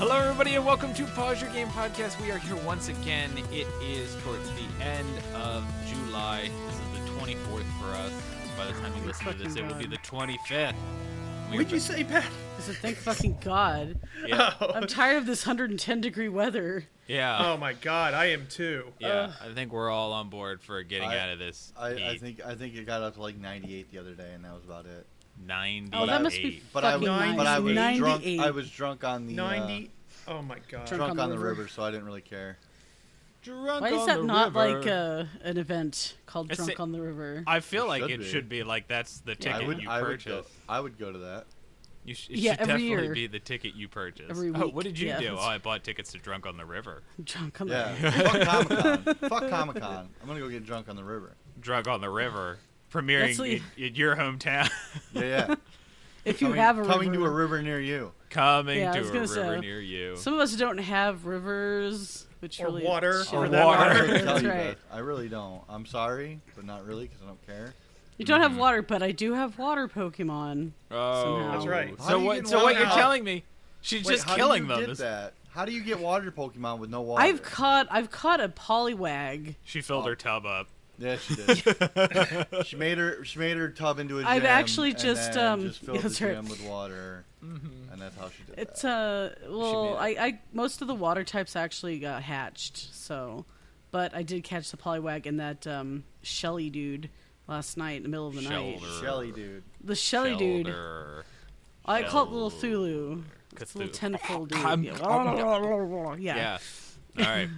Hello, everybody, and welcome to Pause Your Game Podcast. We are here once again. It is towards the end of July. This is the 24th for us. By the time you listen to this, it will be the 25th. What'd you say, Pat? I said, thank fucking God. Yeah. I'm tired of this 110-degree weather. Yeah. Oh my God, I am too. Yeah, I think we're all on board for getting out of this. I think it got up to like 98 the other day, and that was about it. 98. Oh, that must be But I fucking nice. but I was 98. drunk. I was drunk on the 90. Oh my God. drunk on the river, so I didn't really care. Drunk Why is on that the not river. like an event called It's Drunk a- on the River? I feel It like should it be. should be like that's the ticket you I purchase. would go to that. It Yeah, should every definitely year. be the ticket you purchase. Every Oh, week, what did you yeah, do? that's- Oh, I bought tickets to Drunk on the River. Drunk on the Yeah. River. Fuck Comic-Con. Fuck Comic-Con. I'm gonna go get drunk on the river. Drunk on the River. That's Premiering like- in your hometown. Yeah. If you have a coming river. to a river near you. Coming Yeah, I to was a gonna river say, near you. Some of us don't have rivers, which Or really water, shit. or I that water. couldn't tell That's you, right. Beth. I really don't. I'm sorry, but not really, because I don't care. You don't have water, but I do have water Pokemon. Oh, Somehow. That's right. How So do you what? get So what you're water? telling me? She's Wait, just how killing do them. you get that? How do you get water Pokemon with no water? I've caught a Poliwag. She filled her tub up. Yeah, she did. she made her tub into a gym. I've actually and just, then just filled that's the right. gym with water, and that's how she did It's that. well, made I most of the water types actually got hatched, so, but I did catch the Poliwag and that Shelly dude last night in the middle of the night. Shoulder. Shelly, dude. The Shelly dude. Shoulder. I call it Little Thulu. It's a little Cthulhu. tentacle dude. I'm- Yeah. Yeah. All right.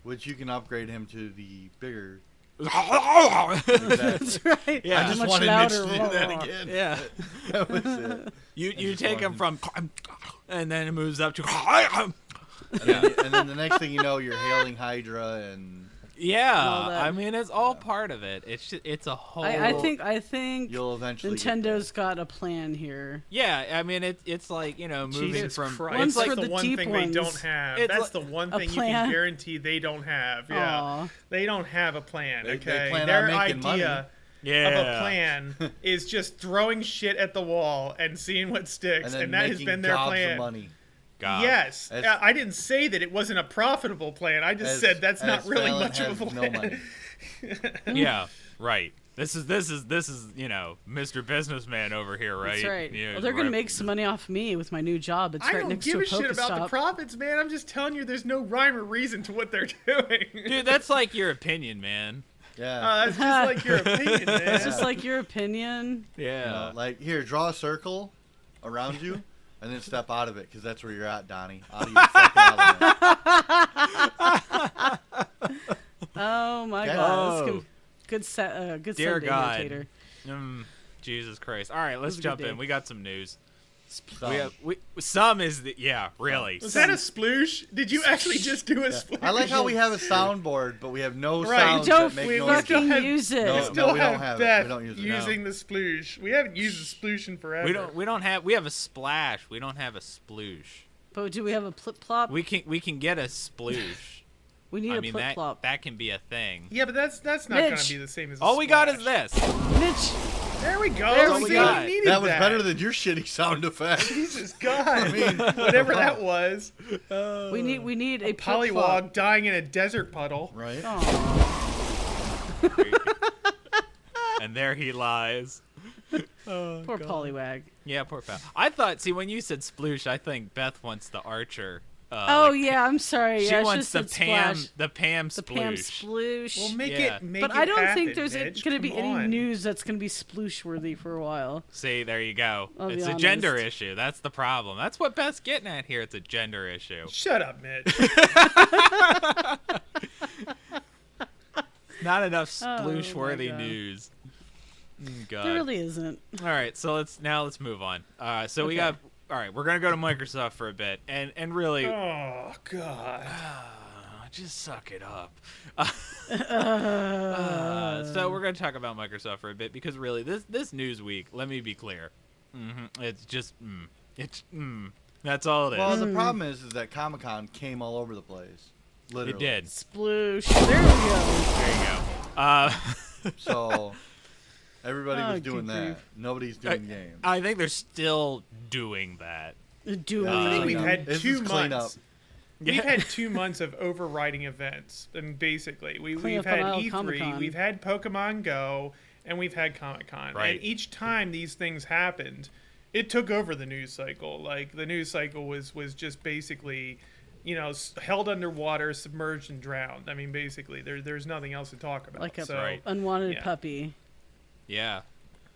Which you can upgrade him to the bigger. That's right. Yeah. I just Much wanted louder. Mitch to do that again. Yeah. That was it. You just take him from, and then it moves up to. And then the next thing you know, you're hailing Hydra and Yeah, all that. I mean it's all part of it. It's a whole. I think you'll eventually. Nintendo's got a plan here. Yeah, I mean it's like moving Jesus from. Christ. One's That's for the the one deep thing ones. they don't have. It's That's like the one a thing you plan. can guarantee they don't have. Yeah. Aw. They don't have a plan, They okay? plan on Their making idea Yeah. of a plan is just throwing shit at the wall and seeing what sticks, and then that has making been their gobs plan. of money. God. Yes. As- I didn't say that it wasn't a profitable plan. I just As- said that's not as really Fallon much of a has no plan. money. Yeah. Right. This is Mr. Businessman over here, right? That's right. Yeah, Well, they're gonna right. make some money off me with my new job. It's I right don't next give to a a shit about the Pokestop. profits, man. I'm just telling you there's no rhyme or reason to what they're doing. Dude, that's like your opinion, man. Yeah. That's just like your opinion, man. It's just like your opinion. Yeah. You know, like here, draw a circle around you, and then step out of it, because that's where you're at, Donnie. Out of your fucking element. Oh my Okay. God, Oh. good Dear Sunday God. irritator. Jesus Christ. All right, let's was a good jump day. in. We got some news. Some. Some is the really. Was that a sploosh? Did you actually just do a sploosh? I like how we have a soundboard, but we have no Right. sounds Don't that make we no still fucking have- use it. No. We still we don't have have it. Beth We don't use it. using the sploosh. We haven't used the sploosh in forever. We have a splash. We don't have a sploosh. But do we have a plip plop? We can get a sploosh. We need I a mean plip plop. that can be a thing. Yeah, but that's not going Mitch. to be the same as a All we got is splash. this. Mitch, There we go. There we See, got. you needed That was better than your shitty sound effect. Jesus God. Whatever that was. we need a plip Polywog plop. dying in a desert puddle. Right? And there he lies. Poor Poliwag. Yeah, poor pal. I thought. See, when you said sploosh, I think Beth wants the Archer. Oh like, yeah, I'm sorry. She Yeah, I wants the should've said Pam. splash. The Pam The sploosh. Pam sploosh. Well, make Yeah. it. Make but it I don't happen, think there's Mitch. going to be Come any on. news that's going to be sploosh worthy for a while. See, there you go. I'll be It's a gender honest. issue. That's the problem. That's what Beth's getting at here. It's a gender issue. Shut up, Mitch. Not enough Oh, my sploosh-worthy God. news. God. There really isn't. All right, so let's move on. So we Okay. got. All right, we're gonna go to Microsoft for a bit, and really, Oh God. just suck it up. So we're gonna talk about Microsoft for a bit because really, this news week, let me be clear, it's just that's all it is. Well, the problem is that Comic-Con came all over the place. Literally. It did. Sploosh. There we go. There you go. So everybody Oh, was doing good that. grief. Nobody's doing games. I think they're still doing that. Doing. I think we've had This 2 is cleanup. months. We've had 2 months of overriding events, and basically we've Cleanup had on E3, Comic-Con. we've had Pokemon Go, and we've had Comic-Con. Right. And each time these things happened, it took over the news cycle. Like the news cycle was just basically, held underwater, submerged, and drowned. I mean, basically, there's nothing else to talk about. Like a so, unwanted yeah. puppy. Yeah,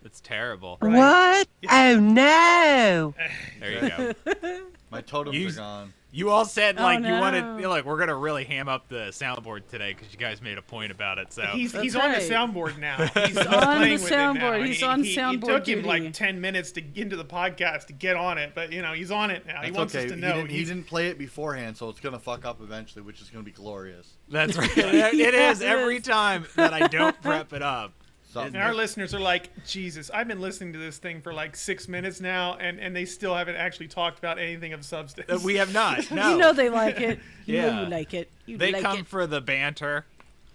it's terrible. Right. What? Oh no! There you go. My totems You- are gone. You all said like you no. wanted, like we're gonna really ham up the soundboard today because you guys made a point about it. So He's That's on the right. soundboard now. He's on playing the with it now. soundboard. And He's on It soundboard took him duty. like 10 minutes to get into the podcast to get on it, but he's on it now. He That's wants okay. us to know. He didn't play it beforehand, so it's gonna fuck up eventually, which is gonna be glorious. that's right. It is it every is. time that I don't prep it up. So, And our listeners are like, Jesus, I've been listening to this thing for like 6 minutes now, and they still haven't actually talked about anything of substance. We have not. No. You know they like it. You know Yeah. you like it. You They like come it. for the banter.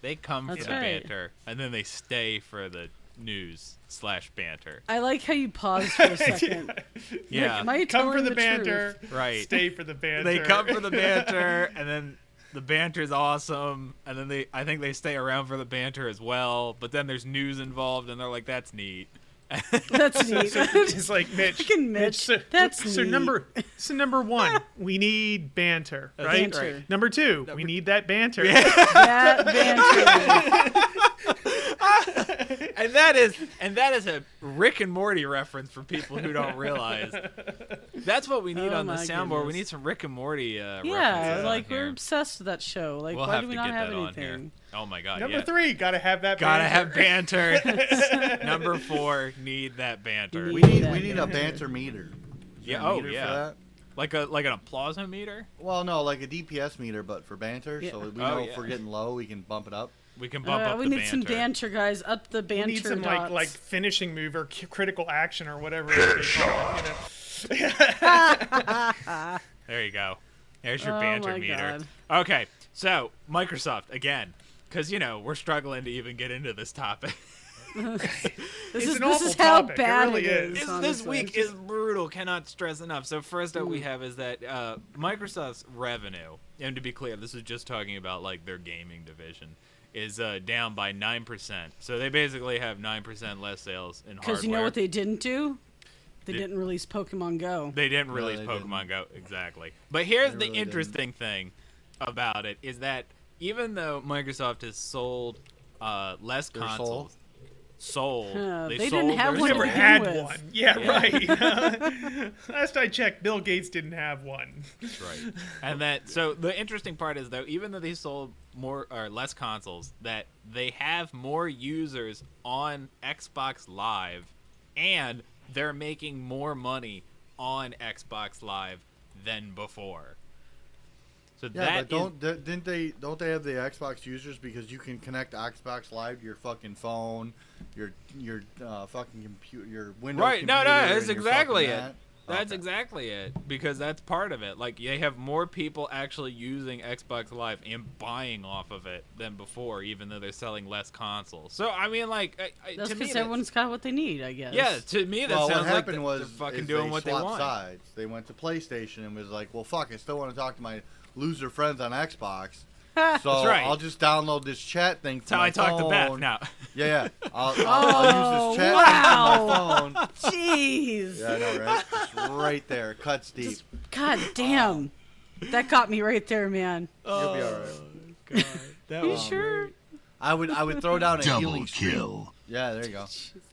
They come That's for the right. banter, and then they stay for the news/banter. I like how you paused for a second. Yeah, Am I Come for telling the banter, truth? right. stay for the banter. They come for the banter, and then the banter's awesome, and then I think they stay around for the banter as well. But then there's news involved, and they're like, "That's neat." That's neat. So it's like Mitch. Fucking Mitch. That's so neat. number one, we need banter, right? Banter. right. Number two, we need that banter. That banter. and that is a Rick and Morty reference for people who don't realize. That's what we need Oh on the my soundboard. We goodness. need some Rick and Morty Yeah, references like on we're here. obsessed with that show. Like, We'll why have do we to not get have that on here. anything? Oh my god! Number yeah. three, gotta have that Gotta banter. have banter. Number 4, need that banter. You we need need that we need a banter. banter meter. Is Yeah, there a oh, meter yeah. For that? Like an applausometer. Well, no, like a DPS meter, but for banter. Yeah. So we Oh, know yeah. if we're getting low, we can bump it up. We can bump up We the need banter. some banter, guys. Up the banter. We need some dots. like finishing move or critical action or whatever it is they call it. There you go. There's your Oh banter my meter. God. Okay, so Microsoft again, because we're struggling to even get into this topic. This It's is an awful how topic. It bad really it is. is. This honestly. week is brutal. Cannot stress enough. So first up, we have is that Microsoft's revenue, and to be clear, this is just talking about like their gaming division, is down by 9%. So they basically have 9% less sales in hardware. Because you know what they didn't do? They They- didn't release Pokemon Go. They didn't No, release they Pokemon Go, exactly. But here's They the really interesting thing about it is that even though Microsoft has sold less Their consoles, They sold didn't have their one to Never begin had with. one. Yeah, right. Last I checked, Bill Gates didn't have one. That's right. And that so the interesting part is though, even though they sold more or less consoles, that they have more users on Xbox Live, and they're making more money on Xbox Live than before. So Yeah, that but don't they have the Xbox users because you can connect Xbox Live to your fucking phone, your fucking computer, your Windows Right, no, computer, that's and your exactly fucking it. that. That's Okay. exactly it, because that's part of it. Like, they have more people actually using Xbox Live and buying off of it than before, even though they're selling less consoles. So, I mean, like, That's to me, because everyone's got what they need, I guess. yeah, to me, that Well, sounds what like happened they're was fucking is doing what they swapped want. sides. They went to PlayStation and was like, well, fuck, I still want to talk to my loser friends on Xbox. So That's right. I'll just download this chat thing That's to how my I talk to Beth phone. now. Yeah. I'll Oh, use this chat wow. thing to my phone. Jeez. Yeah, I know, right? Just right there. Cuts deep. God damn. That got me right there, man. You'll be all right. God, that You was sure? I would throw down a Double healing stream. kill. Yeah, there you go.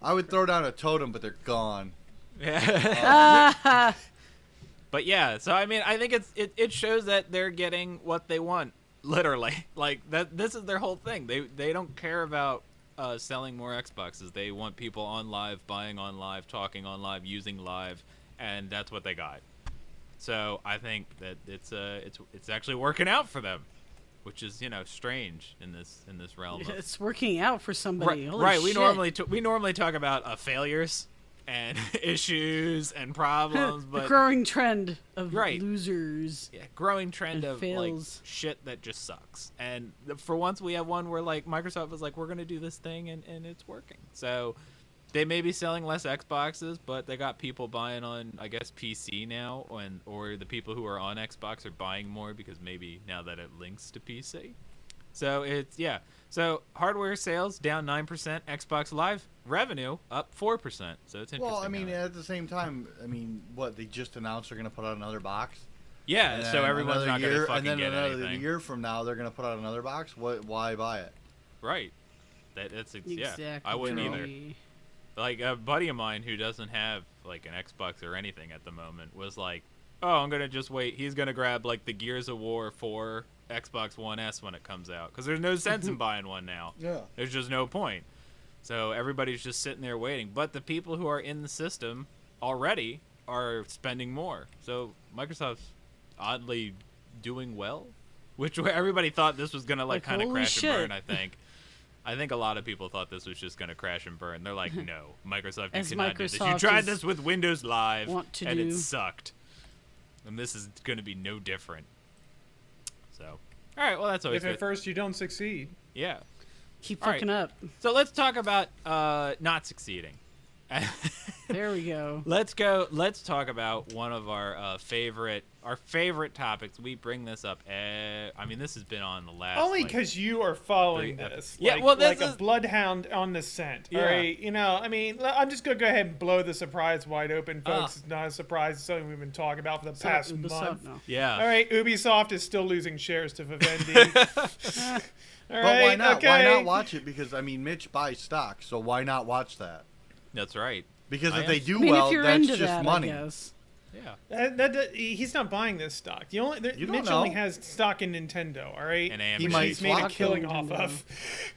I would throw down a totem, but they're gone. Yeah. But yeah, so I mean, I think it shows that they're getting what they want, literally. Like that, this is their whole thing. They don't care about selling more Xboxes. They want people on live, buying on live, talking on live, using live, and that's what they got. So I think that it's actually working out for them, which is strange in this realm. Of, It's working out for somebody. Holy right. shit. We normally talk about failures and issues and problems, The but growing trend of Right. losers. yeah, growing trend And of fails. like shit that just sucks. And for once we have one where like Microsoft was like, we're gonna do this thing and it's working. So They may be selling less Xboxes, but they got people buying on, I guess, PC now, or the people who are on Xbox are buying more because maybe now that it links to PC. So So hardware sales down 9%, Xbox Live revenue up 4%. So it's interesting. Well, I mean, at the same time, I mean, what they just announced they're going to put out another box. Yeah, so everyone's not going to fucking get anything. And then another year from now, they're going to put out another box. Why buy it? Right. That's exactly. I wouldn't either. Like a buddy of mine who doesn't have like an Xbox or anything at the moment was like, "Oh, I'm gonna just wait. He's gonna grab like the Gears of War 4 Xbox One S when it comes out because there's no sense in buying one now. Yeah, there's just no point. So everybody's just sitting there waiting. But the people who are in the system already are spending more. So Microsoft's oddly doing well, which everybody thought this was gonna like kind of crash and burn. I think a lot of people thought this was just going to crash and burn. They're like, no, Microsoft, you cannot do this. You tried this with Windows Live, and it sucked. And this is going to be no different. So, all right, well, that's always good. If at first you don't succeed. Yeah. Keep fucking up. So let's talk about not succeeding. There we go. Let's talk about one of our favorite topics. We bring this up. I mean, this has been on the last. Only because you are following this. Yeah, like, well, like a bloodhound on the scent. Yeah. All right, you know. I mean, I'm just gonna go ahead and blow the surprise wide open, folks. It's not a surprise. It's something we've been talking about for the past month. No. Yeah. All right, Ubisoft is still losing shares to Vivendi. But why not? Okay. Why not watch it? Because I mean, Mitch buys stock, so why not watch that? That's right. Because if they do well, that's just money. Yeah. He's not buying this stock. Mitch know. only has stock in Nintendo, all right? And he might he's made a killing off of,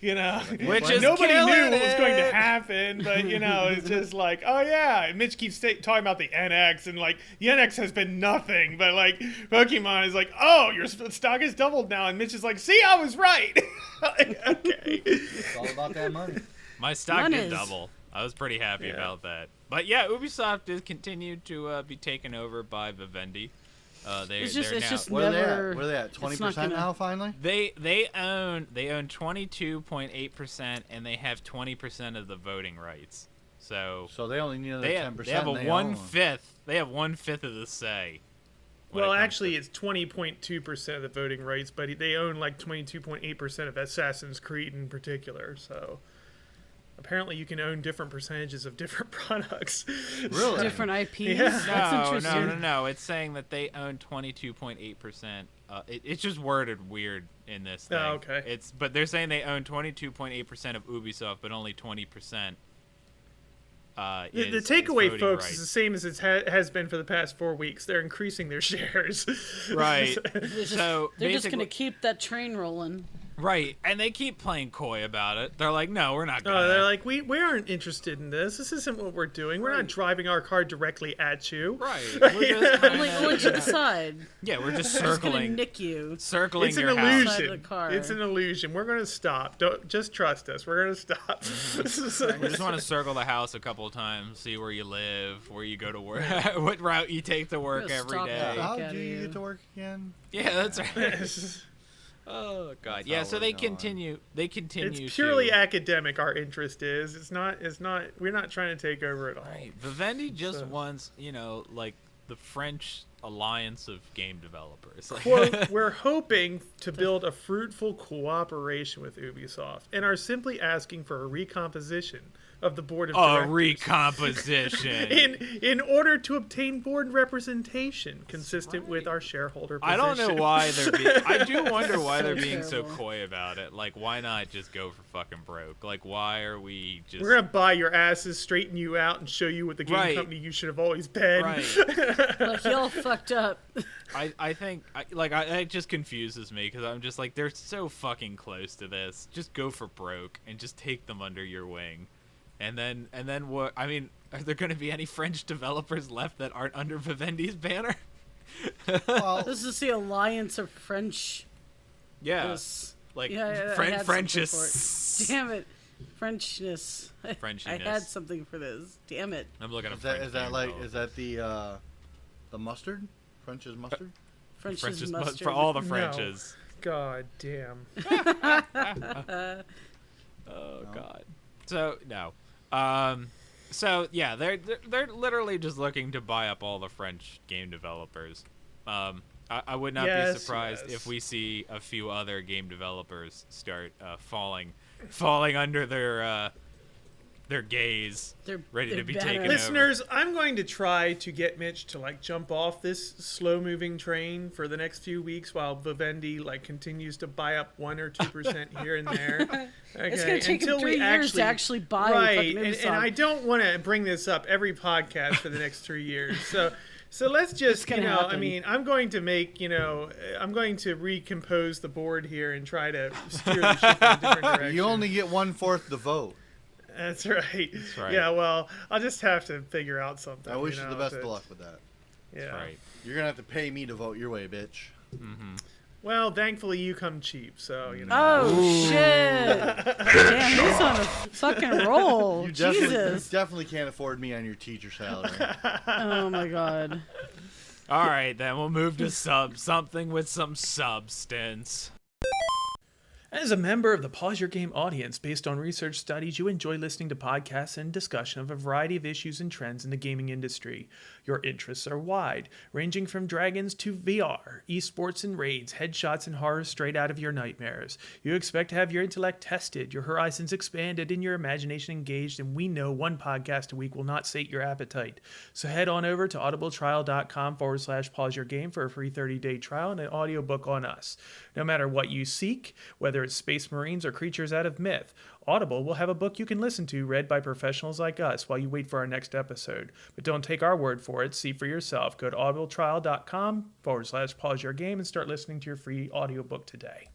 you know. Which is nobody knew what was going to it. happen, but you know, it's just like, oh yeah. Mitch keeps talking about the NX, and like the NX has been nothing, but like Pokemon is like, oh, your stock is doubled now, and Mitch is like, see, I was right. Okay. It's all about that money. My stock did double. I was pretty happy about that. But yeah, Ubisoft is continued to be taken over by Vivendi. Where are they at? 20% now finally? They own 22.8% and they have 20% of the voting rights. So they only need another 10%. They have a 1/5. They have 1/5 of the say. Well, actually, it's 20.2% of the voting rights, but they own like 22.8% of Assassin's Creed in particular. So apparently, you can own different percentages of different products. Really? Different IPs? Yeah. That's interesting. No. It's saying that they own 22.8%. It's just worded weird in this thing. Oh, okay. But they're saying they own 22.8% of Ubisoft, but only 20%. The takeaway, folks, rights. is the same as it has been for the past 4 weeks. They're increasing their shares. Right. They're just going to keep that train rolling. Right, and they keep playing coy about it. They're like, no, we're not going to. They're like, we aren't interested in this. This isn't what we're doing. We're not driving our car directly at you. Right. We're just Only to the side. Yeah, we're just circling. Nick you. Circling it's an your illusion. house. Of the car. It's an illusion. We're going to stop. Don't just trust us. We're going to stop. We just want to circle the house a couple of times, see where you live, where you go to work, what route you take to work every day. How do you get to work again? Yeah, that's right. Oh God! Yeah, so they continue. They continue. It's purely academic. Our interest is. It's not. We're not trying to take over at all. Right. Vivendi just wants, like the French alliance of game developers. Quote, we're hoping to build a fruitful cooperation with Ubisoft, and are simply asking for a recomposition of the board of directors. Recomposition. in order to obtain board representation consistent with our shareholder position. I don't know why I do wonder why they're being so coy about it. Like, why not just go for fucking broke? Like, why are we just... We're going to buy your asses, straighten you out, and show you what the game company you should have always been. Right. Like, y'all fucked up. I think, it just confuses me, because I'm just like, they're so fucking close to this. Just go for broke, and just take them under your wing. And then what? I mean, are there going to be any French developers left that aren't under Vivendi's banner? Well, this is the alliance of French. Yeah, Frenchists. Damn it, Frenchness. Frenchiness. I had something for this. Damn it. I'm looking at is that the mustard? French's mustard? French's mustard for all the Frenches. No. God damn. Oh God. So no. So yeah, they're literally just looking to buy up all the French game developers. I would not be surprised if we see a few other game developers start falling under their gaze, ready to be taken over. Listeners, I'm going to try to get Mitch to jump off this slow-moving train for the next few weeks while Vivendi continues to buy up 1 or 2% here and there. Okay, it's going to take him 3 years to actually buy right, fucking Ubisoft. and I don't want to bring this up every podcast for the next 3 years. So let's just, I mean, I'm going to make, I'm going to recompose the board here and try to steer the ship in a different direction. You only get 1/4 the vote. That's right. That's right. Yeah, well, I'll just have to figure out something. I wish you the best of luck with that. Yeah. That's right. You're going to have to pay me to vote your way, bitch. Mm-hmm. Well, thankfully you come cheap, so, Oh, shit. Damn, he's on a fucking roll. You Jesus. definitely can't afford me on your teacher salary. Oh, my God. All right, then we'll move to something with some substance. As a member of the Pause Your Game audience, based on research studies, you enjoy listening to podcasts and discussion of a variety of issues and trends in the gaming industry. Your interests are wide, ranging from dragons to VR, esports and raids, headshots and horror straight out of your nightmares. You expect to have your intellect tested, your horizons expanded, and your imagination engaged, and we know one podcast a week will not sate your appetite. So head on over to audibletrial.com/pause your game for a free 30-day trial and an audiobook on us. No matter what you seek, whether it's space marines or creatures out of myth, Audible will have a book you can listen to read by professionals like us while you wait for our next episode. But don't take our word for it. See for yourself. Go to audibletrial.com/pause your game and start listening to your free audiobook today.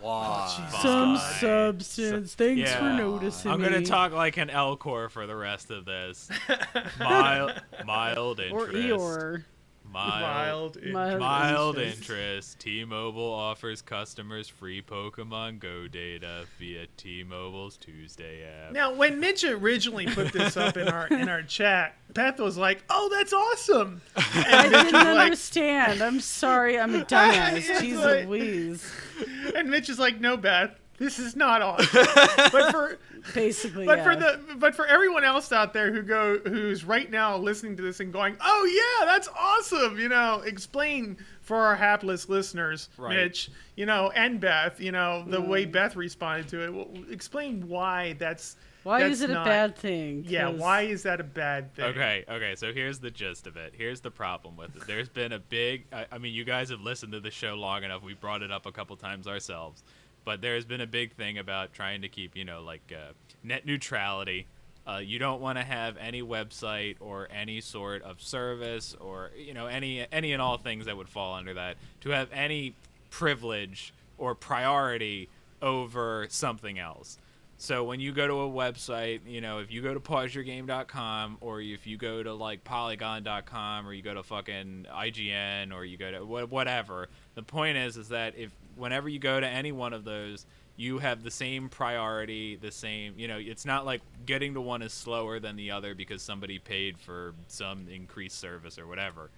Wow. Some substance. Thanks for noticing. I'm gonna talk like an Elcor for the rest of this. Mild interest. Or Eeyore. Mild interest. interest. T-Mobile offers customers free Pokemon Go data via T-Mobile's Tuesday app. Now, when Mitch originally put this up in our chat, Beth was like, "Oh, that's awesome!" I didn't understand. I'm sorry. I'm a dumbass. Jeez Louise. And Mitch is like, "No, Beth, this is not awesome." But for everyone else out there who's right now listening to this and going, "Oh yeah, that's awesome," explain for our hapless listeners, right. Mitch, and Beth, the way Beth responded to it. Well, explain why that's. Why is it a bad thing? Yeah, why is that a bad thing? Okay, so here's the gist of it. Here's the problem with it. There's been a big, I mean, you guys have listened to the show long enough. We brought it up a couple times ourselves. But there's been a big thing about trying to keep, net neutrality. You don't want to have any website or any sort of service or, any and all things that would fall under that to have any privilege or priority over something else. So when you go to a website, if you go to pauseyourgame.com or if you go to polygon.com or you go to fucking IGN or you go to whatever, the point is that whenever you go to any one of those, you have the same priority, the same, it's not like getting to one is slower than the other because somebody paid for some increased service or whatever.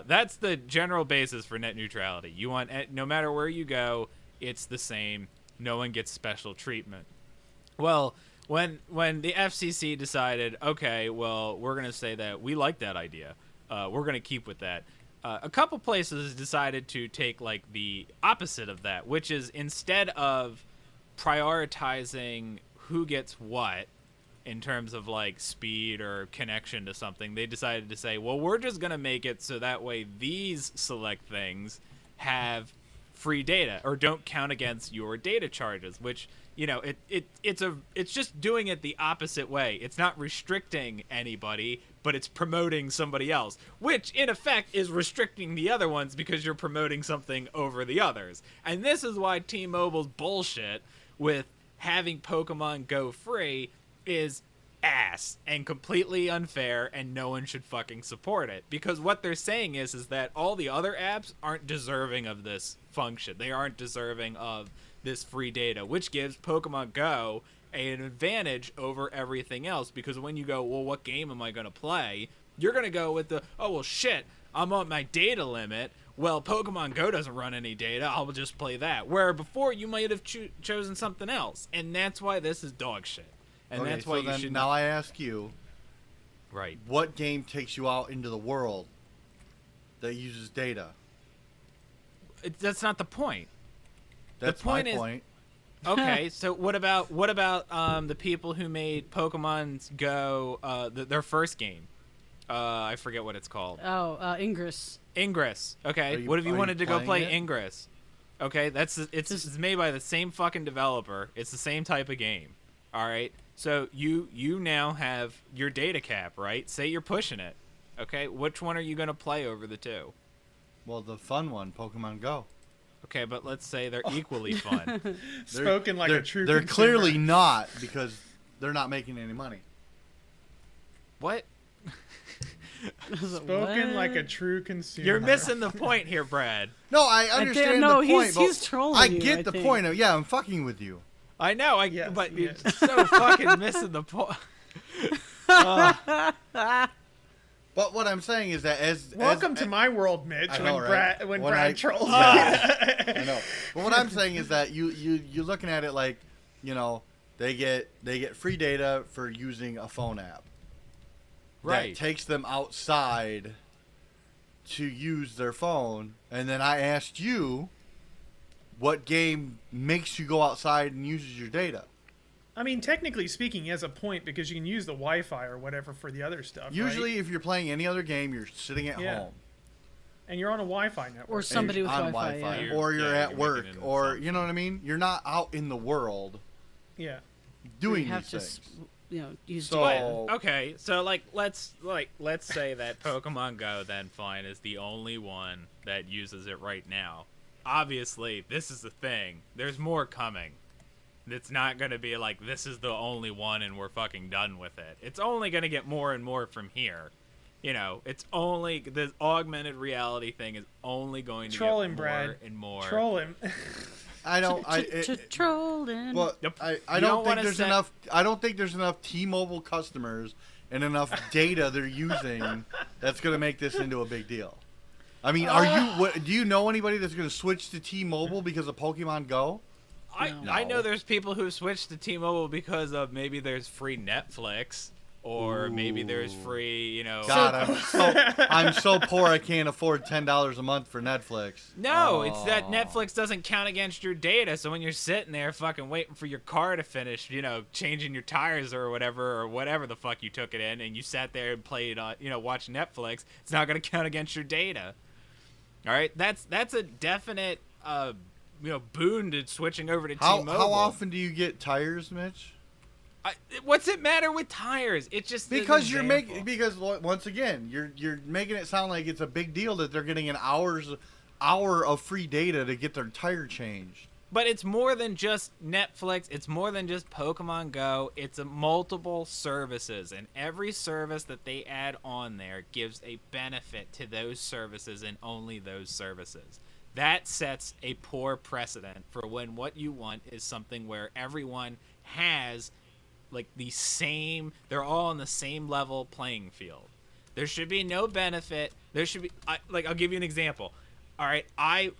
That's the general basis for net neutrality. You want, no matter where you go, it's the same. No one gets special treatment. Well, when the FCC decided, okay, well, we're going to say that we like that idea. We're going to keep with that. A couple places decided to take the opposite of that, which is instead of prioritizing who gets what in terms of speed or connection to something, they decided to say, well, we're just going to make it so that way these select things have free data or don't count against your data charges, which it's just doing it the opposite way. It's not restricting anybody, but it's promoting somebody else, which in effect is restricting the other ones because you're promoting something over the others. And this is why T-Mobile's bullshit with having Pokemon Go free is ass and completely unfair, and no one should fucking support it, because what they're saying is that all the other apps aren't deserving of this function. They aren't deserving of this free data, which gives Pokemon Go an advantage over everything else, because when you go, well, what game am I going to play? You're going to go with the, oh, well, shit, I'm on my data limit. Well, Pokemon Go doesn't run any data. I'll just play that. Where before you might have chosen something else. And that's why this is dog shit. And Okay, that's why so you then should now I ask you, right. what game takes you out into the world that uses data? That's not the point. That's point my is- point. Okay, so what about the people who made Pokemon Go their first game? I forget what it's called. Oh, Ingress. Ingress. Okay, Are what if you you wanted to go play playing it? Ingress? Okay, it's made by the same fucking developer. It's the same type of game. All right. So you now have your data cap, right? Say you're pushing it. Okay, which one are you gonna play over the two? Well, the fun one, Pokemon Go. Okay, but let's say they're equally fun. Spoken like a true They're consumer. clearly not, because they're not making any money. What? Spoken like a true consumer. You're missing the point here, Brad. No, I understand no, the point. he's- but he's trolling I you, get I the think. point of, yeah, I'm fucking with you. I know, Yes, but you're yes. so fucking missing the point. But what I'm saying is that Welcome to my world, Mitch. I know, when right? Brad, when When Brad I- trolls. I know. But what I'm saying is that you're looking at it like, you know, they get free data for using a phone app. Right. That takes them outside to use their phone, and then I asked you, what game makes you go outside and uses your data? I mean, technically speaking, he has a point because you can use the Wi-Fi or whatever for the other stuff. Usually, right? if you're playing any other game, you're sitting at Yeah. home. And you're on a Wi-Fi network. Or somebody with on Wi-Fi. Yeah. or you're Yeah, at you're work, making it or something. you know what I mean. You're not out in the world Yeah. doing you have these to, things. use So- data. Okay, so let's say that Pokemon Go then fine is the only one that uses it right now. Obviously, this is the thing. There's more coming. It's not going to be like this is the only one and we're fucking done with it. It's only going to get more and more from here. You know, it's only the augmented reality thing is only going to Troll get him, more Brad. and more. Troll him. I don't. Trolling. Well, Yep. I You don't don't think wanna there's set- enough. I don't think there's enough T-Mobile customers and enough data they're using that's going to make this into a big deal. I mean, do you know anybody that's going to switch to T-Mobile because of Pokemon Go? I know there's people who switched to T-Mobile because of maybe there's free Netflix or maybe there's free, you know. God, I'm so poor I can't afford $10 a month for Netflix. No, it's that Netflix doesn't count against your data. So when you're sitting there fucking waiting for your car to finish, you know, changing your tires or whatever the fuck you took it in, and you sat there and played, watched Netflix, it's not going to count against your data. All right, that's a definite, boon to switching over to T-Mobile. How often do you get tires, Mitch? What's it matter with tires? It's just an Because you're example. making once again you're making it sound like it's a big deal that they're getting an hour of free data to get their tire changed. But it's more than just Netflix. It's more than just Pokemon Go. It's multiple services, and every service that they add on there gives a benefit to those services and only those services. That sets a poor precedent for when what you want is something where everyone has like they're all on the same level playing field. There should be no benefit. There should be I'll give you an example. All right, I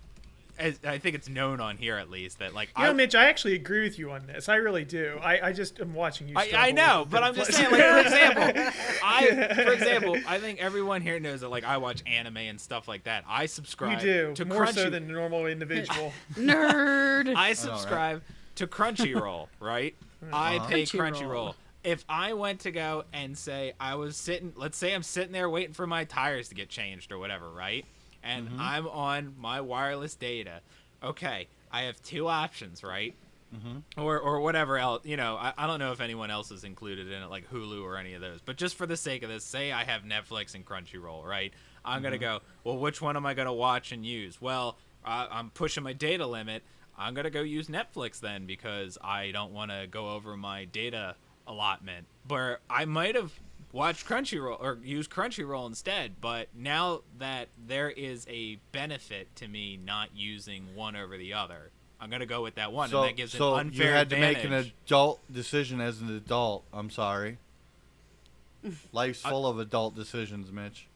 think it's known on here at least that Mitch, I actually agree with you on this. I really do. I just am watching you. I know, but I'm just saying, for example, I think everyone here knows that I watch anime and stuff like that. I You subscribe do to more Crunchy. so than a normal individual. Nerd. I subscribe to Crunchyroll, right? I pay Crunchyroll. If I went to go and say let's say I'm sitting there waiting for my tires to get changed or whatever, right? And I'm on my wireless data. Okay, I have two options, right? Or whatever else. I don't know if anyone else is included in it, like Hulu or any of those. But just for the sake of this, say I have Netflix and Crunchyroll, right? I'm going to go, well, which one am I going to watch and use? Well, I'm pushing my data limit. I'm going to go use Netflix then because I don't want to go over my data allotment. But I might have watched Crunchyroll or used Crunchyroll instead. But now that there is a benefit to me not using one over the other, I'm going to go with that one. And that gives an unfair you had advantage. to make an adult decision as an adult. I'm sorry. Life's full of adult decisions, Mitch.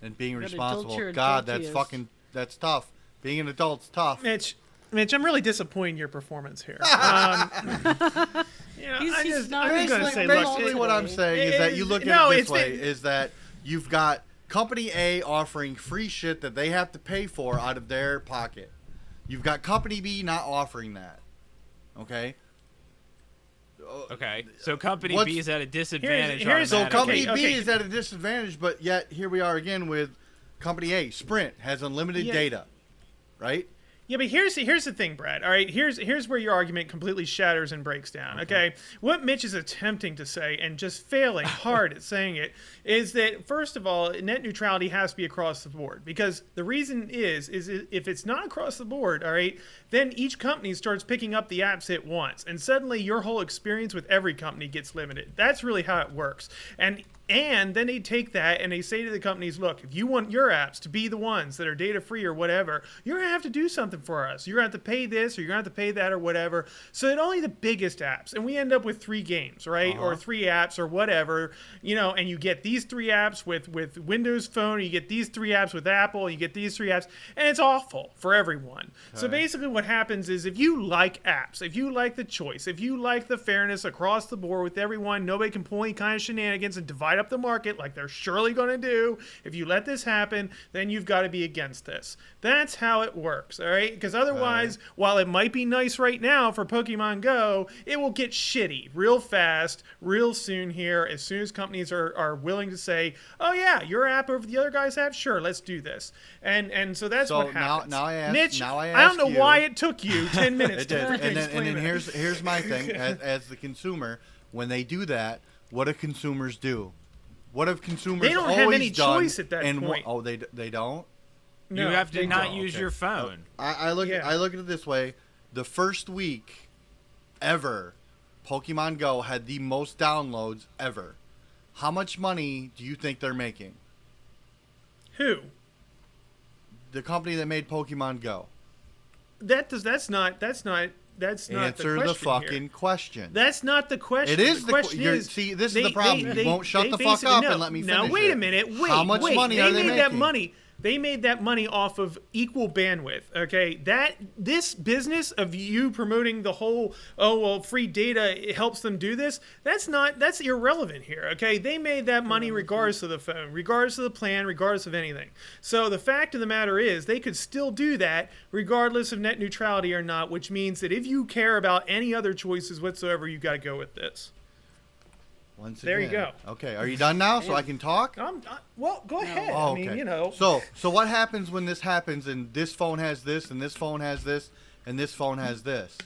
And being What responsible. adult your God, adult that's tough. Being an adult's tough. Mitch, I'm really disappointed in your performance here. Yeah, He's not I'm gonna gonna say, Basically, look, what I'm saying is that you look at no, it it's this way: been- is that you've got Company A offering free shit that they have to pay for out of their pocket. You've got Company B not offering that. Okay. Okay, so company What's- B is at a disadvantage. here's- So automatically. Company B okay. is at a disadvantage, but yet here we are again with Company A. Sprint has unlimited Yeah. data, right? Yeah, but here's the thing, Brad. All right, here's where your argument completely shatters and breaks down. Okay, what Mitch is attempting to say and just failing hard at saying it is that first of all, net neutrality has to be across the board because the reason is if it's not across the board, all right, then each company starts picking up the apps it wants, and suddenly your whole experience with every company gets limited. That's really how it works, and then they take that and they say to the companies, look, if you want your apps to be the ones that are data free or whatever, you're going to have to do something for us. You're going to have to pay this or you're going to have to pay that or whatever. So that only the biggest apps, and we end up with 3 games, right? Or 3 apps or whatever, and you get these 3 apps with Windows Phone, you get these 3 apps with Apple, you get these 3 apps, and it's awful for everyone. Okay. So basically what happens is if you like apps, if you like the choice, if you like the fairness across the board with everyone, nobody can pull any kind of shenanigans and divide up the market like they're surely going to do. If you let this happen, then you've got to be against this. That's how it works, all right? Because otherwise, while it might be nice right now for Pokemon Go, it will get shitty real fast, real soon here, as soon as companies are willing to say, oh yeah, your app over the other guy's app, sure, let's do this. And so that's what happens. Now I ask, Mitch, now I don't know you, why it took you 10 minutes it to did. freaking And explain then that. here's my thing as the consumer. When they do that, what do consumers do? What have consumers They don't always have any done? choice at that point. Oh, they don't. You No, have to they not don't. use your phone. I look Yeah. at it this way: the first week ever, Pokemon Go had the most downloads ever. How much money do you think they're making? Who? The company that made Pokemon Go. That's not Answer the the question fucking here. question. This is the question. See, this is the problem. You won't shut the fuck up and let me finish. Now wait it. a minute. How much money are they made making? that money. They made that money off of equal bandwidth. Okay, this business of you promoting the whole free data, it helps them do this. That's irrelevant here. Okay, they made that money regardless of the phone, regardless of the plan, regardless of anything. So the fact of the matter is, they could still do that regardless of net neutrality or not. Which means that if you care about any other choices whatsoever, you got to go with this. There you go. Okay, are you done now so I can talk? Well, go ahead. Oh, I okay. mean, So what happens when this happens and this phone has this and this phone has this and this phone has this?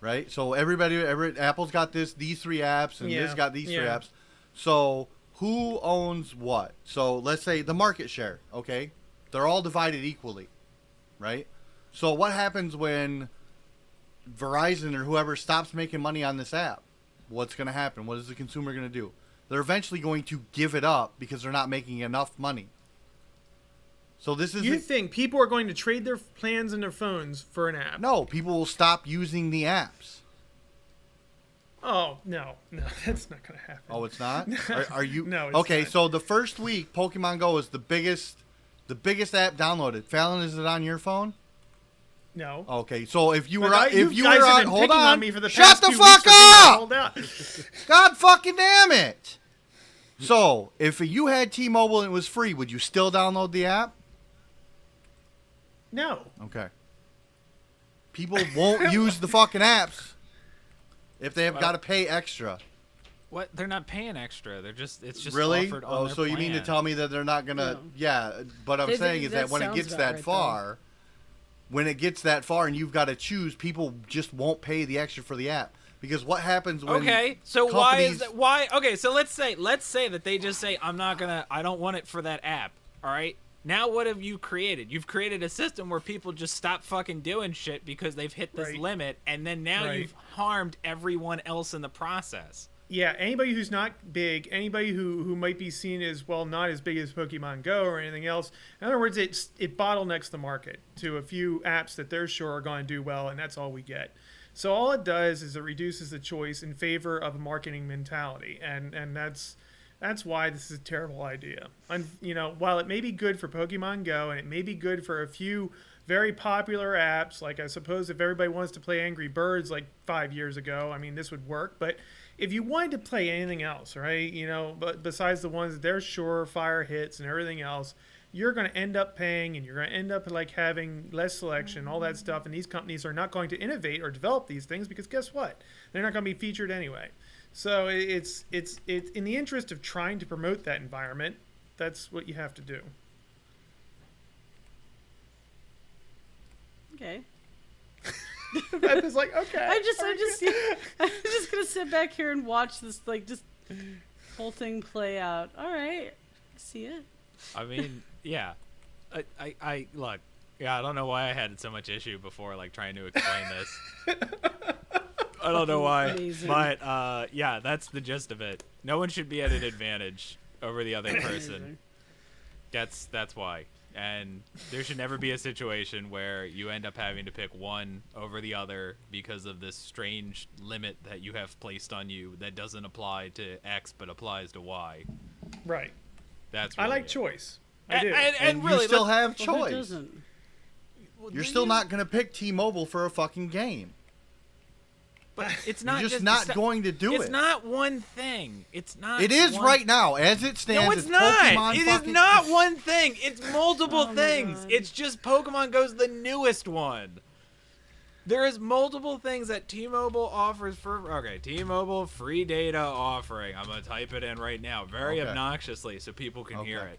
Right? So Apple's got these 3 apps and this got these 3 apps. So who owns what? So let's say the market share, okay? They're all divided equally, right? So what happens when Verizon or whoever stops making money on this app? What's going to happen? What is the consumer going to do? They're eventually going to give it up because they're not making enough money. So this is... You think people are going to trade their plans and their phones for an app? No, people will stop using the apps. Oh, no, that's not going to happen. Oh, it's not? Are you... No, it's okay, not. so the first week, Pokemon Go is the biggest app downloaded. Fallon, is it on your phone? No. Okay, so if you were But if you guys were have on... been Hold picking on. me for the Shut past the 2 fuck weeks for being up! called out. God fucking damn it! So, if you had T-Mobile and it was free, would you still download the app? No. Okay. People won't use the fucking apps if they have got to pay extra. What? They're not paying extra. It's just Really? offered on Oh, their so you mean to plan. tell me that they're not gonna? No. Yeah, but I'm saying is that when it sounds gets about that right, far, when it gets that far and you've got to choose, people just won't pay the extra for the app because what happens when? Okay, so why is companies- that? Why? Okay, so let's say that they just say I don't want it for that app. All right. Now what have you created? You've created a system where people just stop fucking doing shit because they've hit this Right. limit, and then now Right. you've harmed everyone else in the process. Yeah, anybody who's not big, anybody who might be seen as, well, not as big as Pokemon Go or anything else. In other words, it bottlenecks the market to a few apps that they're sure are going to do well, and that's all we get. So all it does is it reduces the choice in favor of a marketing mentality, and that's why this is a terrible idea. And while it may be good for Pokemon Go and it may be good for a few very popular apps. Like I suppose if everybody wants to play Angry Birds like 5 years ago, I mean, this would work. But if you wanted to play anything else, right, but besides the ones that they're surefire hits and everything else, you're going to end up paying, and you're going to end up like having less selection, all that stuff. And these companies are not going to innovate or develop these things because guess what? They're not going to be featured anyway. So it's in the interest of trying to promote that environment. That's what you have to do. Okay. Beth is like, okay. I'm just gonna sit back here and watch this, like, just whole thing play out. All right, I see it. I mean, yeah. I look. Yeah, I don't know why I had so much issue before, like trying to explain this. I don't know why, Amazing. but yeah, that's the gist of it. No one should be at an advantage over the other person. That's why. And there should never be a situation where you end up having to pick one over the other because of this strange limit that you have placed on you that doesn't apply to X but applies to Y. Right. That's I really like it. choice. I do. And really, you still have Well, who choice. doesn't? You're still not going to pick T-Mobile for a fucking game. But it's not You're just not going to do it. It's not one thing. It's not. It is one... right now, as it stands. No, it's not. Pokemon It fucking... is not one thing. It's multiple Oh my things. God. It's just Pokemon Go's the newest one. There is multiple things that T-Mobile offers for. Okay, T-Mobile free data offering. I'm gonna type it in right now, very Okay. obnoxiously, so people can hear it.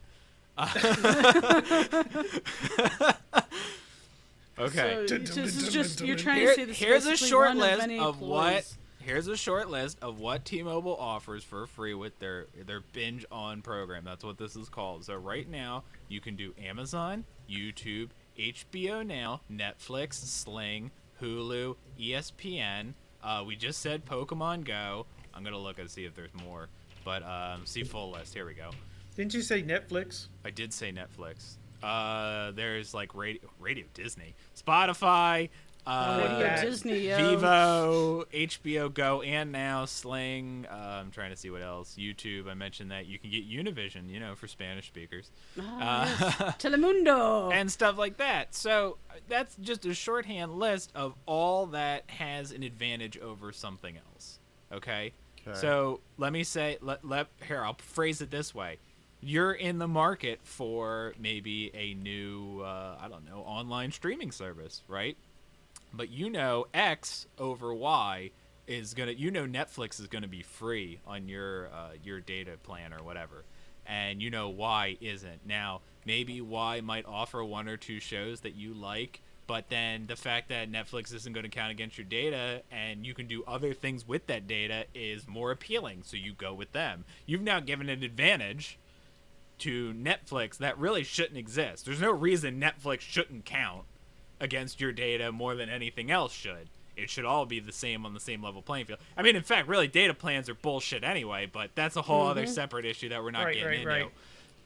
Okay. So this is just, you're trying to say this is Here's a basically short one list many of what. employees. Here's a short list of what T-Mobile offers for free with their Binge On program. That's what this is called. So right now, you can do Amazon, YouTube, HBO Now, Netflix, Sling, Hulu, ESPN. We just said Pokemon Go. I'm gonna look and see if there's more. But see full list. Here we go. Didn't you say Netflix? I did say Netflix. There's like Radio Disney, Spotify, Radio Disney, yo. Vivo, HBO Go, and now Sling. I'm trying to see what else. YouTube. I mentioned that you can get Univision, for Spanish speakers, Yes. Telemundo. and stuff like that. So that's just a shorthand list of all that has an advantage over something else. Okay. So let me say, here, I'll phrase it this way. You're in the market for maybe a new, online streaming service, right? But X over Y is Netflix is gonna be free on your data plan or whatever, and Y isn't. Now maybe Y might offer one or two shows that you like, but then the fact that Netflix isn't going to count against your data and you can do other things with that data is more appealing, so you go with them. You've now given an advantage to Netflix that really shouldn't exist. There's no reason Netflix shouldn't count against your data more than anything else should. It should all be the same on the same level playing field. I mean, in fact, really, data plans are bullshit anyway, but that's a whole other separate issue that we're not getting into. Right.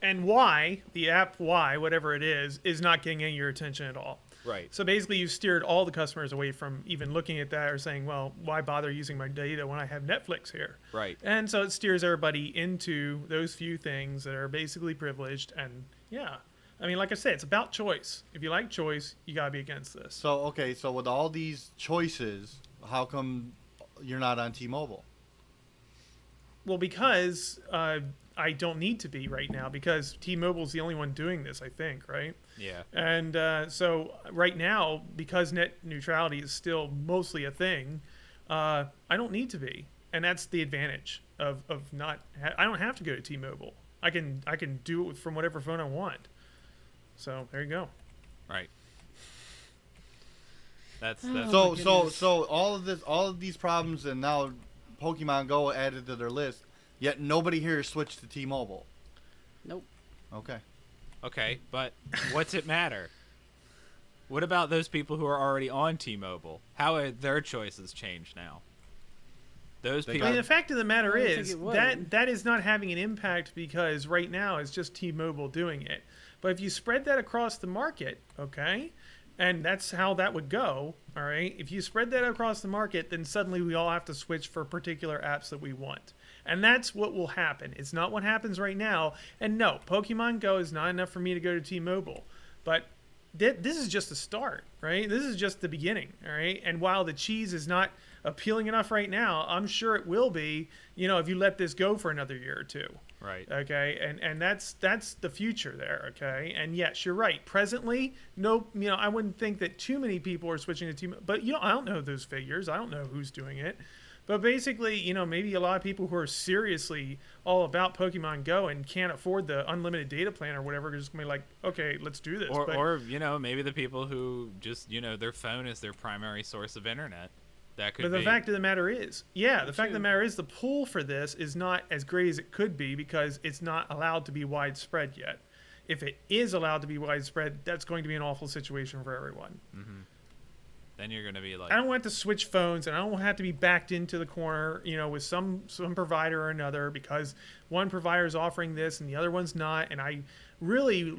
And Y, the app Y, whatever it is not getting any of your attention at all. Right. So basically, you've steered all the customers away from even looking at that or saying, well, why bother using my data when I have Netflix here? Right. And so it steers everybody into those few things that are basically privileged. And yeah, I mean, like I said, it's about choice. If you like choice, you got to be against this. So with all these choices, how come you're not on T-Mobile? Well, because I don't need to be right now because T-Mobile's the only one doing this, I think, right? Yeah. And so right now, because net neutrality is still mostly a thing, I don't need to be. And that's the advantage of not... I don't have to go to T-Mobile. I can do it from whatever phone I want. So there you go. Right. That's So all of these problems, and now Pokemon Go added to their list, yet nobody here switched to T-Mobile. Nope. okay, but what's it matter? What about those people who are already on T-Mobile? How are their choices changed now? Those people. I mean, the fact of the matter I don't think is it would. that is not having an impact because right now it's just T-Mobile doing it. But if you spread that across the market, okay, and that's how that would go, all right? If you spread that across the market, then suddenly we all have to switch for particular apps that we want. And that's what will happen. It's not what happens right now. And no, Pokemon Go is not enough for me to go to T-Mobile. But this is just the start, right? This is just the beginning, all right? And while the cheese is not appealing enough right now, I'm sure it will be, if you let this go for another year or two. Right. Okay. And that's the future there. Okay. And yes, you're right. Presently, no, I wouldn't think that too many people are switching to team, but I don't know those figures. I don't know who's doing it. But basically, maybe a lot of people who are seriously all about Pokemon Go and can't afford the unlimited data plan or whatever are just going to be like, okay, let's do this. Or maybe the people who just, their phone is their primary source of internet. That could be. But the fact of the matter is, the fact of the matter is the pull for this is not as great as it could be because it's not allowed to be widespread yet. If it is allowed to be widespread, that's going to be an awful situation for everyone. Mm-hmm. Then you're going to be like... I don't want to switch phones, and I don't have to be backed into the corner, with some provider or another because one provider is offering this and the other one's not. And I really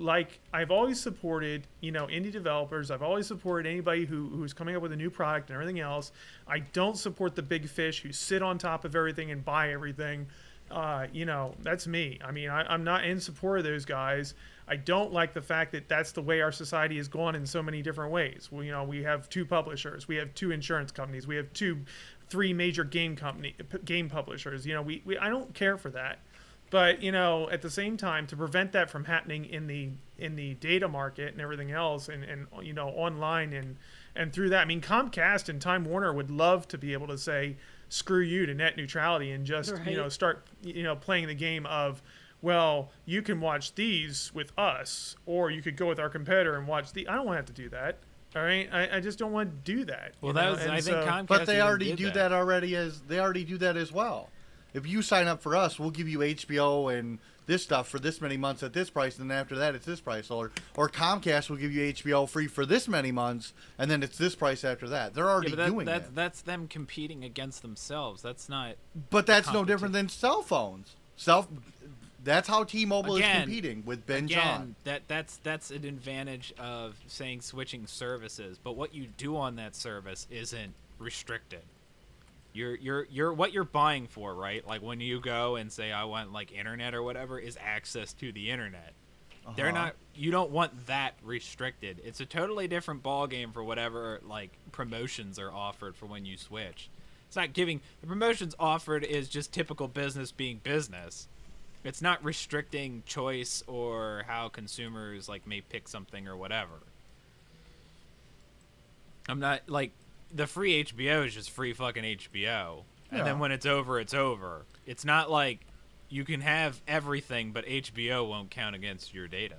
I've always supported, indie developers. I've always supported anybody who's coming up with a new product and everything else. I don't support the big fish who sit on top of everything and buy everything. That's me. I mean, I'm not in support of those guys. I don't like the fact that that's the way our society has gone in so many different ways. We have 2 publishers, we have 2 insurance companies, we have 3 major game publishers. I don't care for that. But at the same time, to prevent that from happening in the data market and everything else, and online and through that, I mean, Comcast and Time Warner would love to be able to say screw you to net neutrality and just start playing the game of, well, you can watch these with us, or you could go with our competitor and watch I don't want to have to do that. All right, I just don't want to do that. Well, I think Comcast. But they already do that already. They already do that as well. If you sign up for us, we'll give you HBO and this stuff for this many months at this price, and then after that it's this price. Or Comcast will give you HBO free for this many months, and then it's this price after that. They're already doing that. That's them competing against themselves. That's not. But that's no different than cell phones. That's how T-Mobile is competing with Binge On. That's an advantage of saying switching services. But what you do on that service isn't restricted. You're what you're buying for, right? Like when you go and say I want internet or whatever, is access to the internet. They're you don't want that restricted. It's a totally different ball game for whatever promotions are offered for when you switch. It's not giving the promotions offered is just typical business being business. It's not restricting choice or how consumers may pick something or whatever. I'm not the free HBO is just free fucking HBO. And then when it's over, it's over. It's not like you can have everything, but HBO won't count against your data.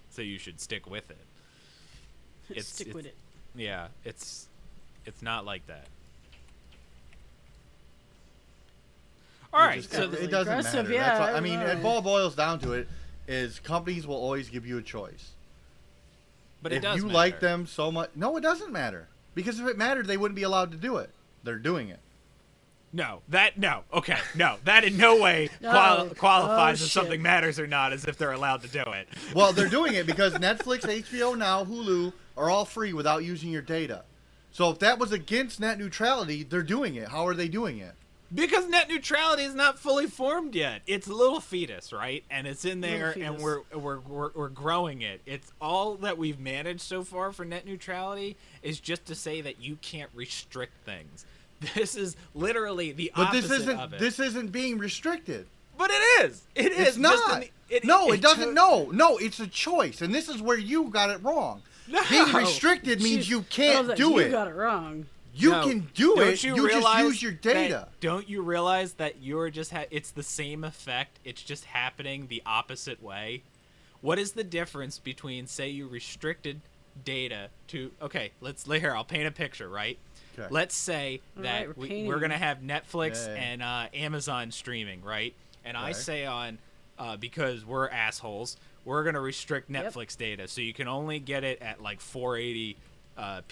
So you should stick with it. Stick with it. Yeah, it's not like that. All right, so it doesn't matter. Yeah, That's I mean, it all boils down to it is companies will always give you a choice. But if it does you matter. like them so much, no, it doesn't matter. Because if it mattered, they wouldn't be allowed to do it. They're doing it. That in no way qualifies if shit. something matters or not, as if they're allowed to do it. Well, they're doing it because Netflix, HBO Now, Hulu are all free without using your data. So if that was against net neutrality, they're doing it. How are they doing it? Because net neutrality is not fully formed yet. It's a little fetus, right? And it's in there, and we're growing it. It's all that we've managed so far for net neutrality is just to say that you can't restrict things. This is literally the opposite of it. This isn't being restricted. But it is. It is. It's not. It doesn't. No, it's a choice, and this is where you got it wrong. No. Being restricted means you can't do it. You got it wrong. You can do it. You just use your data. Don't you realize that you're just it's the same effect. It's just happening the opposite way. What is the difference between, say, you restricted data to? Okay, I'll paint a picture, right? Okay. Let's say that we're gonna have Netflix and Amazon streaming, right? And I say because we're assholes, we're gonna restrict Netflix data, so you can only get it at 480.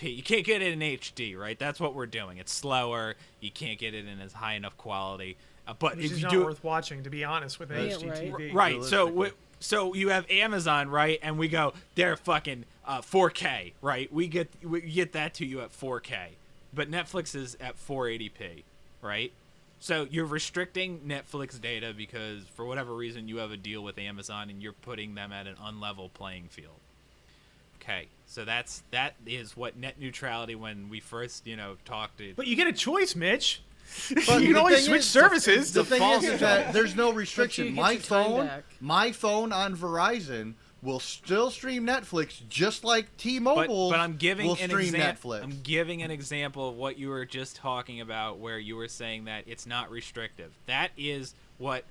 You can't get it in HD, right? That's what we're doing. It's slower. You can't get it in as high enough quality. But Which if is you not do worth watching, to be honest, with HDTV. right? So you have Amazon, right? And we go, they're fucking 4K, right? We get that to you at 4K, but Netflix is at 480p, right? So you're restricting Netflix data because for whatever reason you have a deal with Amazon and you're putting them at an unlevel playing field. Okay, so that is what net neutrality when we first talked to. But you get a choice, Mitch. But you can the always thing switch is, services. The thing false is that there's no restriction. you get your time back. My phone on Verizon will still stream Netflix just like T-Mobile. But I'm giving will an stream example. Netflix. I'm giving an example of what you were just talking about, where you were saying that it's not restrictive. That is what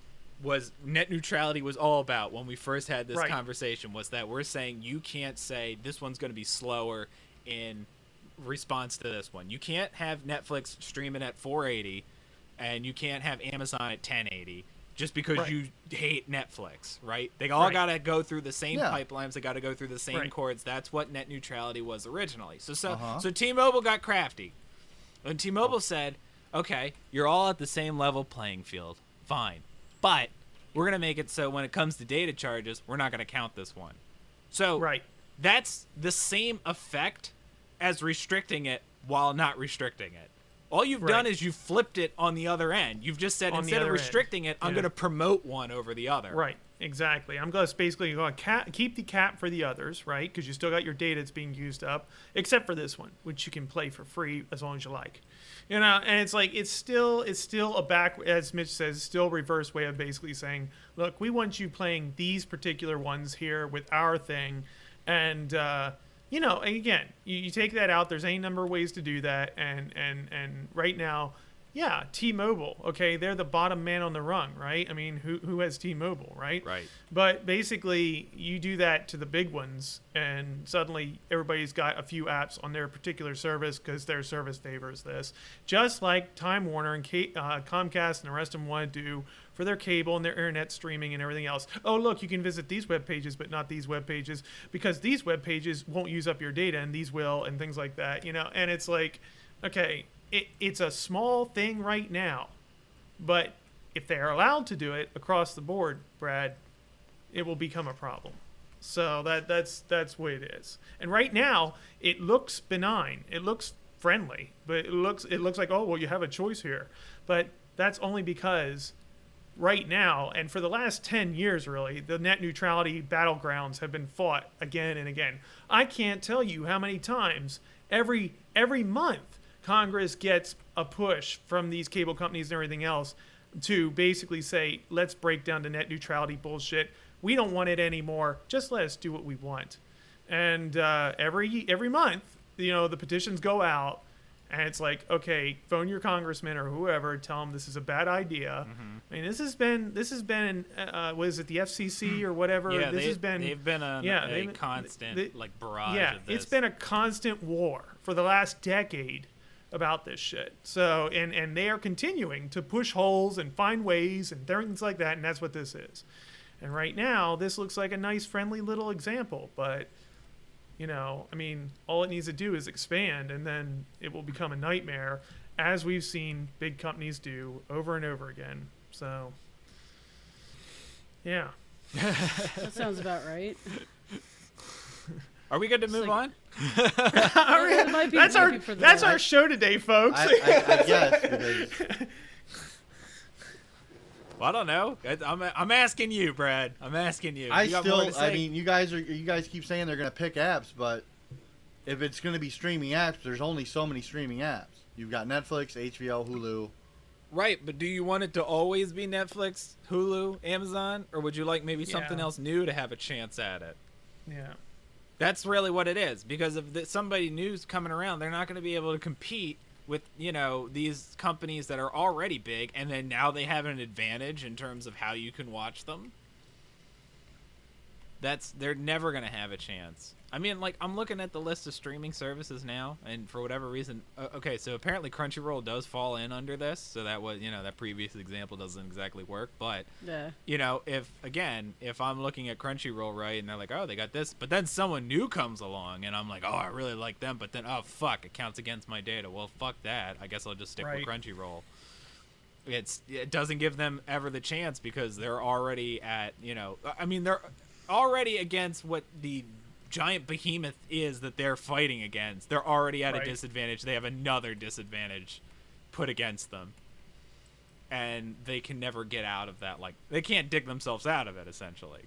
was net neutrality was all about when we first had this conversation. Was that we're saying you can't say this one's going to be slower in response to this one. You can't have Netflix streaming at 480 and you can't have Amazon at 1080 just because you hate Netflix, right? They all got to go through the same pipelines. They got to go through the same cords. That's what net neutrality was originally. So T-Mobile got crafty. And T-Mobile said, okay, you're all at the same level playing field. Fine. But we're going to make it so when it comes to data charges, we're not going to count this one. So that's the same effect as restricting it while not restricting it. All you've done is you flipped it on the other end. You've just said, instead of restricting it, I'm going to promote one over the other. Right, exactly. I'm going to basically keep the cap for the others, right? Because you still got your data that's being used up, except for this one, which you can play for free as long as you like. And it's like it's still a as Mitch says, still reverse way of basically saying, look, we want you playing these particular ones here with our thing, and again, you take that out. There's any number of ways to do that, and right now, T-Mobile, okay, they're the bottom man on the rung, right? I mean, who has T-Mobile, right? Right. But basically, you do that to the big ones, and suddenly everybody's got a few apps on their particular service because their service favors this. Just like Time Warner and Comcast and the rest of them want to do for their cable and their internet streaming and everything else. Oh, look, you can visit these web pages, but not these web pages because these web pages won't use up your data and these will, and things like that, And it's like, okay, it's a small thing right now, but if they're allowed to do it across the board, Brad, it will become a problem. So that's the way it is. And right now, it looks benign. It looks friendly, but it looks like, oh, well, you have a choice here. But that's only because right now, and for the last 10 years, really, the net neutrality battlegrounds have been fought again and again. I can't tell you how many times every month Congress gets a push from these cable companies and everything else to basically say, let's break down the net neutrality bullshit. We don't want it anymore. Just let us do what we want. And every month, the petitions go out, and it's like, okay, phone your congressman or whoever, tell them this is a bad idea. Mm-hmm. I mean, this has been was it the FCC or whatever? Yeah, they've been a constant barrage of this. It's been a constant war for the last decade about this shit. So, and they are continuing to push holes and find ways and things like that, and that's what this is. And right now, this looks like a nice, friendly little example, but, I mean, all it needs to do is expand, and then it will become a nightmare, as we've seen big companies do over and over again. So, yeah. That sounds about right. Are we good to move on? That's our show today, folks. I guess. Because... Well, I don't know. I'm asking you, Brad. I'm asking you. I mean, you guys keep saying they're going to pick apps, but if it's going to be streaming apps, there's only so many streaming apps. You've got Netflix, HBO, Hulu. Right, but do you want it to always be Netflix, Hulu, Amazon, or would you like maybe something else new to have a chance at it? Yeah. That's really what it is, because if somebody new's coming around, they're not going to be able to compete with, these companies that are already big, and then now they have an advantage in terms of how you can watch them. They're never going to have a chance. I mean, I'm looking at the list of streaming services now, and for whatever reason, okay, so apparently Crunchyroll does fall in under this, so that was, that previous example doesn't exactly work, but, if I'm looking at Crunchyroll, right, and they're like, oh, they got this, but then someone new comes along, and I'm like, oh, I really like them, but then, oh, fuck, it counts against my data. Well, fuck that. I guess I'll just stick with Crunchyroll. It doesn't give them ever the chance because they're already at, they're already against what the giant behemoth is that they're fighting against. They're already at a disadvantage. They have another disadvantage put against them, and they can never get out of that. They can't dig themselves out of it, essentially.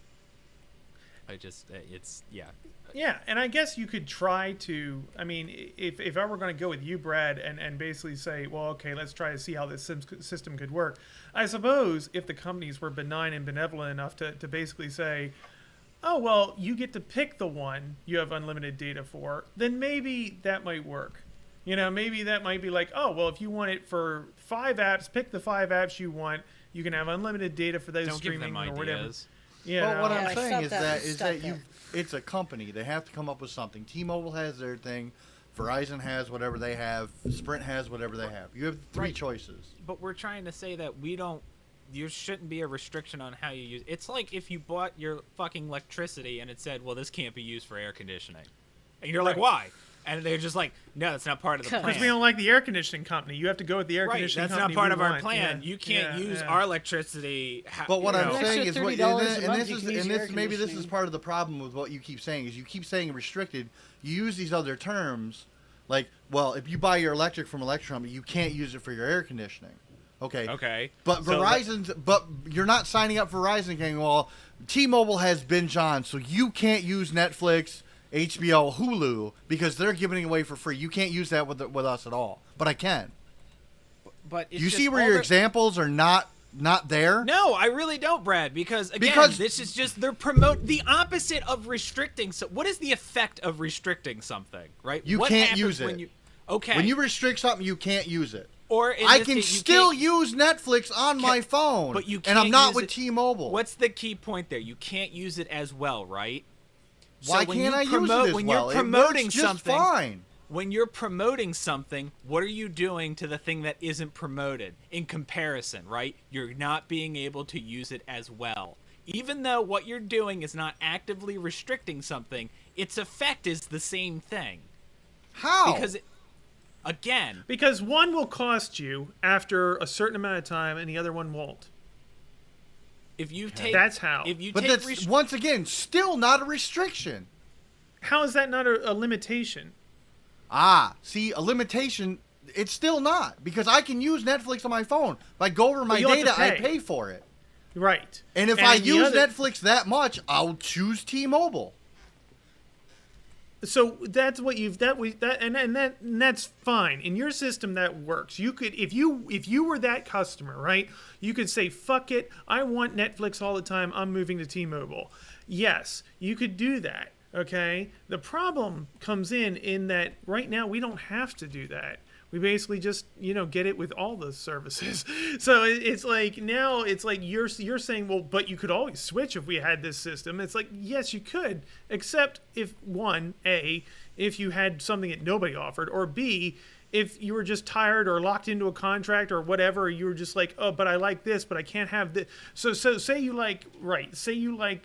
Yeah, and I guess you could try to. I mean, if I were going to go with you, Brad, and basically say, well, okay, let's try to see how this system could work. I suppose if the companies were benign and benevolent enough to basically say, oh, well, you get to pick the one you have unlimited data for, then maybe that might work. You know, maybe that might be like, oh, well, if you want it for 5 apps, pick the 5 apps you want. You can have unlimited data for those Don't give streaming them or whatever. ideas. Yeah. But what Yeah, I'm saying stop is that. that it's a company. They have to come up with something. T-Mobile has their thing. Verizon has whatever they have. Sprint has whatever they have. You have 3 choices. But we're trying to say that there shouldn't be a restriction on how you use. It's like if you bought your fucking electricity and it said, well, this can't be used for air conditioning. And you're like, why? And they're just like, no, that's not part of the plan. Because we don't like the air conditioning company. You have to go with the air conditioning that's company. not part we of our want. plan. Yeah. You can't use yeah. our electricity. But what I'm An saying extra is, $30 a month, you can use your air maybe this is conditioning. part of the problem with what you keep saying is you keep saying restricted. You use these other terms, like, well, if you buy your electric from Electrum, you can't use it for your air conditioning. Okay. Okay. But but you're not signing up for Verizon saying, well, T-Mobile has Binge On, so you can't use Netflix, HBO, Hulu because they're giving it away for free. You can't use that with us at all. But I can. But it's You just see where all your the- examples are not there? No, I really don't, Brad. Because again, Because- this is just they're promote the opposite of restricting. So, what is the effect of restricting something? Right? You What can't happens use when it. you. Okay. When you restrict something, you can't use it. or in I this can case, you still can't- use Netflix on my phone, but you and I'm can't not use with it- T-Mobile. What's the key point there? You can't use it as well, right? Why when can't you I use promote- it as when well? you're It promoting works just something, fine. when you're promoting something, what are you doing to the thing that isn't promoted in comparison, right? You're not being able to use it as well. Even though what you're doing is not actively restricting something, its effect is the same thing. How? Because, again, Because one will cost you after a certain amount of time, and the other one won't. if you take... That's how. If you but take that's, once again, still not a restriction. How is that not a limitation? See, a limitation, it's still not. Because I can use Netflix on my phone. If I go over my you have to data, I pay. pay for it. Right. And if I the use other- Netflix that much, I'll choose T-Mobile. So that's what and that's fine. In your system that works. You could if you were that customer, right? You could say, fuck it, I want Netflix all the time, I'm moving to T-Mobile. Yes, you could do that. Okay? The problem comes in that right now we don't have to do that. We basically just, get it with all the services. So it's like now it's like you're saying, well, but you could always switch if we had this system. It's like, yes, you could, except if if you had something that nobody offered, or B, if you were just tired or locked into a contract or whatever, or you were just like, oh, but I like this, but I can't have this. So say you like,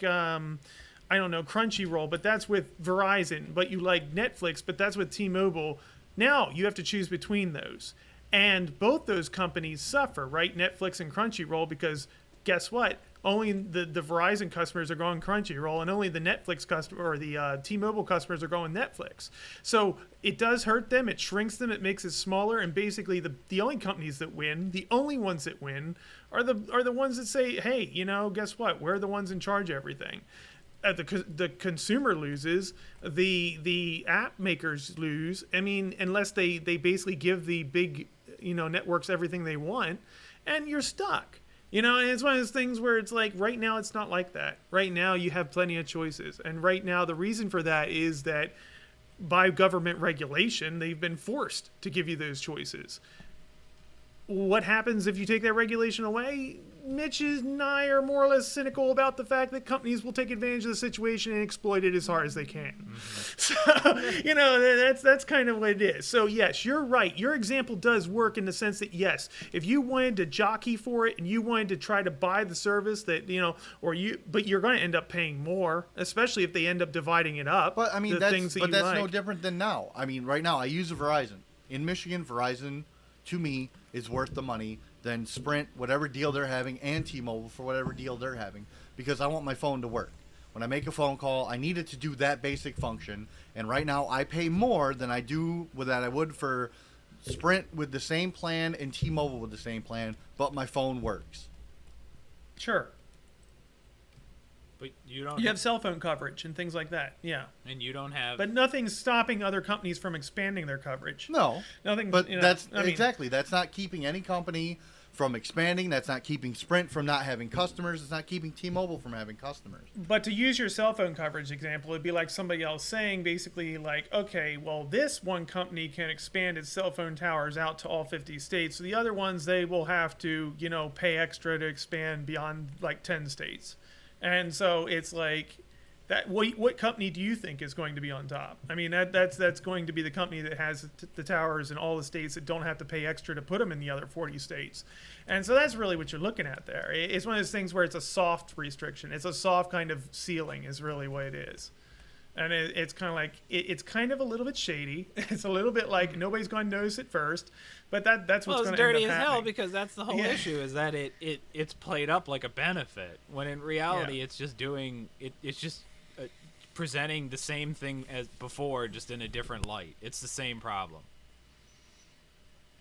I don't know, Crunchyroll, but that's with Verizon, but you like Netflix, but that's with T-Mobile. Now you have to choose between those. And both those companies suffer, right? Netflix and Crunchyroll, because guess what? Only the Verizon customers are going Crunchyroll, and only the Netflix customer or the T-Mobile customers are going Netflix. So it does hurt them. It shrinks them. It makes it smaller. And basically, the only companies that win, the only ones that win, are the ones that say, hey, guess what? We're the ones in charge of everything. The consumer loses, the app makers lose. I mean, unless they basically give the big networks everything they want, and you're stuck. And it's one of those things where it's like right now it's not like that. Right now you have plenty of choices, and right now the reason for that is that by government regulation they've been forced to give you those choices. What happens if you take that regulation away? Mitch and I are more or less cynical about the fact that companies will take advantage of the situation and exploit it as hard as they can. So, that's kind of what it is. So, yes, you're right. Your example does work in the sense that, yes, if you wanted to jockey for it and you wanted to try to buy the service that, but you're going to end up paying more, especially if they end up dividing it up. But, I mean, things that's no like. different than now. I mean, right now, I use a Verizon. In Michigan, Verizon, to me, is worth the money than Sprint, whatever deal they're having, and T-Mobile for whatever deal they're having, because I want my phone to work. When I make a phone call, I need it to do that basic function, and right now I pay more than I would for Sprint with the same plan and T-Mobile with the same plan, but my phone works. Sure. But you don't. You have cell phone coverage and things like that. Yeah. And you don't have. But nothing's stopping other companies from expanding their coverage. No. Nothing. But that's I mean, exactly. That's not keeping any company from expanding. That's not keeping Sprint from not having customers. It's not keeping T-Mobile from having customers. But to use your cell phone coverage example, it'd be like somebody else saying basically like, okay, well, this one company can expand its cell phone towers out to all 50 states. So the other ones, they will have to, pay extra to expand beyond like 10 states. And so it's like that. What company do you think is going to be on top? I mean, that's going to be the company that has the towers in all the states that don't have to pay extra to put them in the other 40 states. And so that's really what you're looking at there. It's one of those things where it's a soft restriction. It's a soft kind of ceiling is really what it is. And it's kind of like, it's kind of a little bit shady. It's a little bit like nobody's going to notice it first. But that's what's going to end up happening. It's dirty as hell because that's the whole issue is that it's played up like a benefit when in reality it's just doing it. It's just presenting the same thing as before, just in a different light. It's the same problem.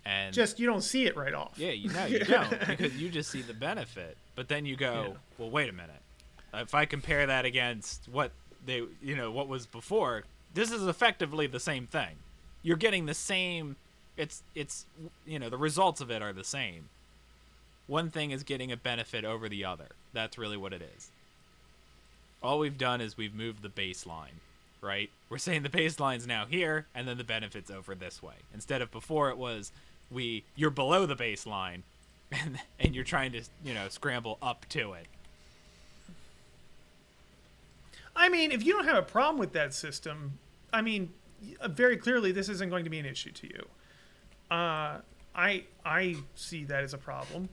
And just you don't see it right off. Yeah, you don't because you just see the benefit. But then you go, well, wait a minute. If I compare that against what they, what was before, this is effectively the same thing. You're getting the same. It's the results of it are the same. One thing is getting a benefit over the other. That's really what it is. All we've done is we've moved the baseline, right? We're saying the baseline's now here, and then the benefit's over this way. Instead of before it was you're below the baseline, and you're trying to scramble up to it. I mean, if you don't have a problem with that system, I mean, very clearly this isn't going to be an issue to you. I see that as a problem.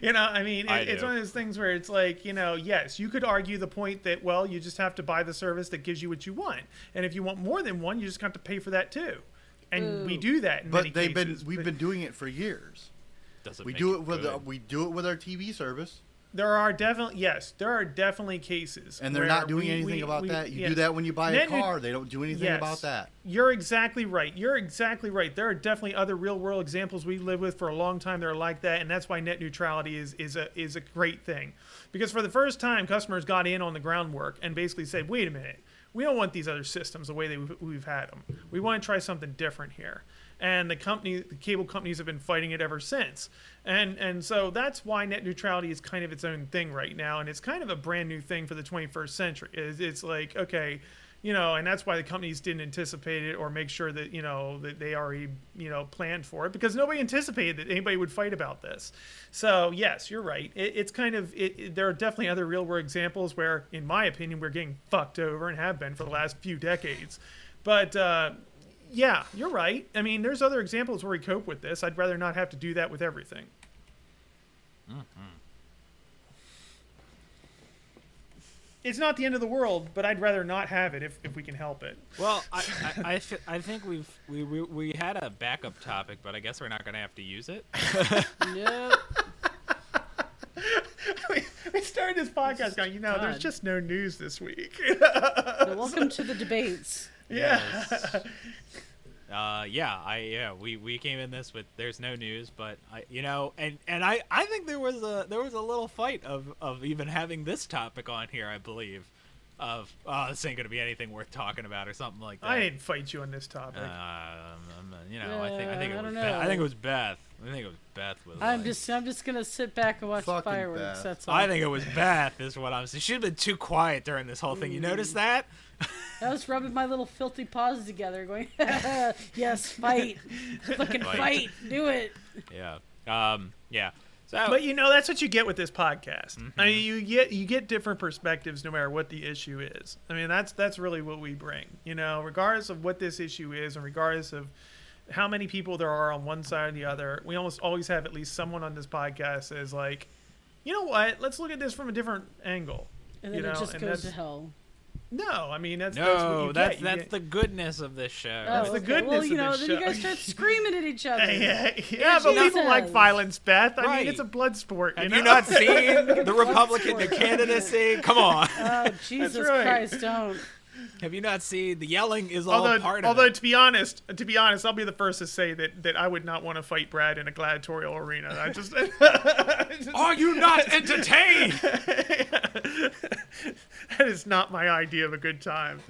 I mean, it's one of those things where it's like, yes, you could argue the point that, well, you just have to buy the service that gives you what you want. And if you want more than one, you just have to pay for that too. And we do that in many cases. We've been doing it for years. We Make do it it with good. we do it with our TV service. There are definitely cases. And they're not doing anything about that. You do that when you buy a car. They don't do anything about that. You're exactly right. There are definitely other real-world examples we live with for a long time that are like that, and that's why net neutrality is a great thing. Because for the first time, customers got in on the groundwork and basically said, wait a minute, we don't want these other systems the way that we've had them. We want to try something different here. And the cable companies have been fighting it ever since. And so that's why net neutrality is kind of its own thing right now, and it's kind of a brand new thing for the 21st century. It's like, okay, and that's why the companies didn't anticipate it or make sure that, that they already, planned for it, because nobody anticipated that anybody would fight about this. So, yes, you're right. It's kind of, there are definitely other real-world examples where, in my opinion, we're getting fucked over and have been for the last few decades. But, yeah, you're right. I mean, there's other examples where we cope with this. I'd rather not have to do that with everything. Mm-hmm. It's not the end of the world, but I'd rather not have it if we can help it. Well, I think we had a backup topic, but I guess we're not going to have to use it. Nope. We started this podcast going, there's just no news this week. Welcome to the debates. Yeah. We came in this with there's no news, but I think there was a little fight of even having this topic on here. I believe this ain't gonna be anything worth talking about or something like that. I didn't fight you on this topic. I think it was Beth. I think it was Beth. I'm just gonna sit back and watch the fireworks. Beth. That's all. I think it was Beth. Is what I'm saying. She'd been too quiet during this whole thing. You notice that? I was rubbing my little filthy paws together, going, "Yes, fight, fucking fight, do it." Yeah. Yeah. So, but that's what you get with this podcast. Mm-hmm. I mean, you get different perspectives no matter what the issue is. I mean, that's really what we bring. Regardless of what this issue is, and regardless of how many people there are on one side or the other, we almost always have at least someone on this podcast that is like, you know what? Let's look at this from a different angle. And then it just goes to hell. No, I mean that's the goodness of this show. That's the goodness of this then show. you guys start screaming at each other. Yeah, but people like violence, Beth. I mean, it's a blood sport. Have you not seen the Republican candidacy? Come on. Oh, Jesus Christ, don't. Have you not seen the yelling is all part of although it? to be honest, I'll be the first to say that I would not want to fight Brad in a gladiatorial arena. I just Are you not entertained? that is not my idea of a good time.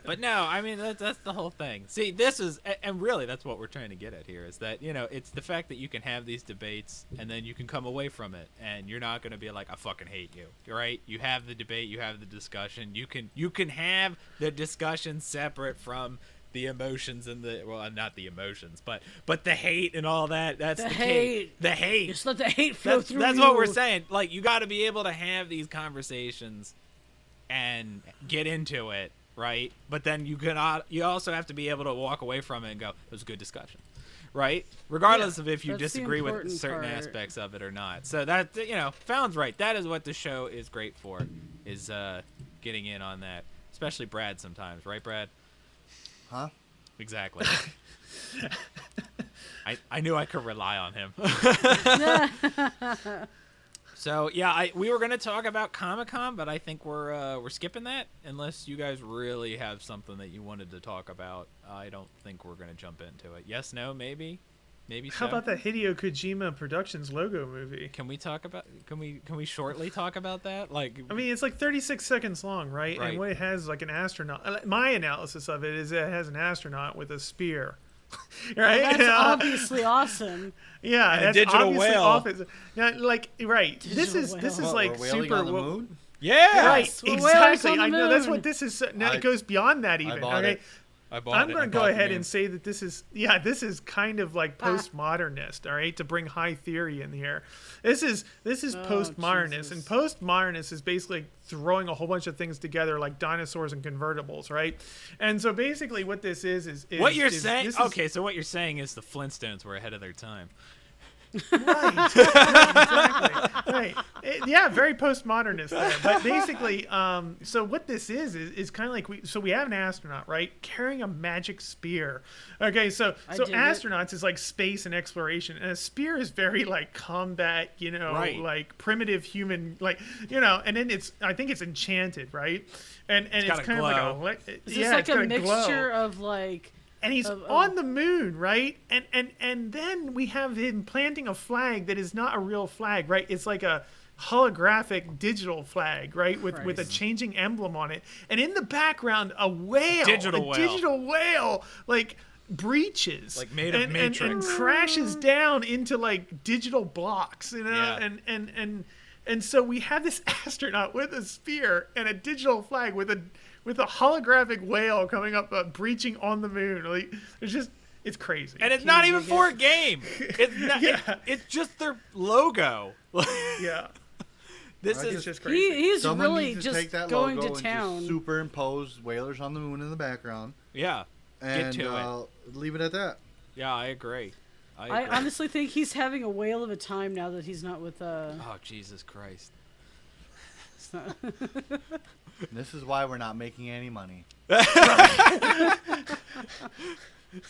But no, I mean that's the whole thing. See, this is, and really that's what we're trying to get at here, is that, you know, it's the fact that you can have these debates and then you can come away from it and you're not going to be like, I fucking hate you, right? You have the debate, you have the discussion, you can have the discussion separate from the emotions and the, well, not the emotions, but the hate and all that. That's the hate. The hate. Just let the hate flow through. That's what we're saying. Like, you got to be able to have these conversations and get into it, right? But then you also have to be able to walk away from it and go, it was a good discussion, right? Regardless of if you that's the disagree with important certain part. aspects of it or not. So that, you know, Fallon's right. That is what the show is great for, is getting in on that. Especially Brad sometimes, right, Brad? Huh? Exactly. I knew I could rely on him. So yeah, we were gonna talk about Comic-Con, but I think we're skipping that unless you guys really have something that you wanted to talk about. I don't think we're gonna jump into it. Yes, no, maybe so. How about that Hideo Kojima Productions logo movie? Can we talk about? Can we shortly talk about that? Like, I mean, it's like 36 seconds long, right? Right. And what it has, like an astronaut. My analysis of it is it has an astronaut with a spear, right? That's obviously awesome. Yeah, And a that's digital obviously whale. obvious. Now, like, right? This is Whale. like we're whaling super. on the moon? yeah, Right, Well, whales exactly. on the I know that's moon. what this is. Now I- it goes beyond that even. bought Okay, it. I bought I'm it. going I to go bought the ahead game. and say that this is kind of like postmodernist, all right, to bring high theory in here. This is postmodernist, Jesus. and postmodernist is basically throwing a whole bunch of things together like dinosaurs and convertibles, right? And so basically what this is What you're is- saying? this is- Okay, so what you're saying is the Flintstones were ahead of their time. Right, exactly. Right. Yeah, very postmodernist there. But basically, so what this is kind of like we have an astronaut, right, carrying a magic spear. Okay, so dig it. astronauts is like space and exploration, and a spear is very like combat, you know, Right. like primitive human, like, you know, and then I think it's enchanted, right, and it's got a kind glow. of like Is this yeah, like it's a got glow. mixture of like? And he's on the moon, right? And then we have him planting a flag that is not a real flag, right? It's like a holographic digital flag, right? With a Christ. changing emblem on it. And in the background, a whale, Digital whale. digital whale, like breaches, Like made of and matrix. crashes down into like digital blocks, you know, Yeah. and so we have this astronaut with a spear and a digital flag with a holographic whale coming up, breaching on the moon. Like, it's crazy. And it's not even for a game. It's not, Yeah. it's just their logo. Yeah, This it's is just crazy. He's Someone really needs to just take that going logo to and town. just superimpose whalers on the moon in the background yeah. and Get to it. leave it at that. Yeah, I agree. I honestly think he's having a whale of a time now that he's not with Oh, Jesus Christ. This is why we're not making any money.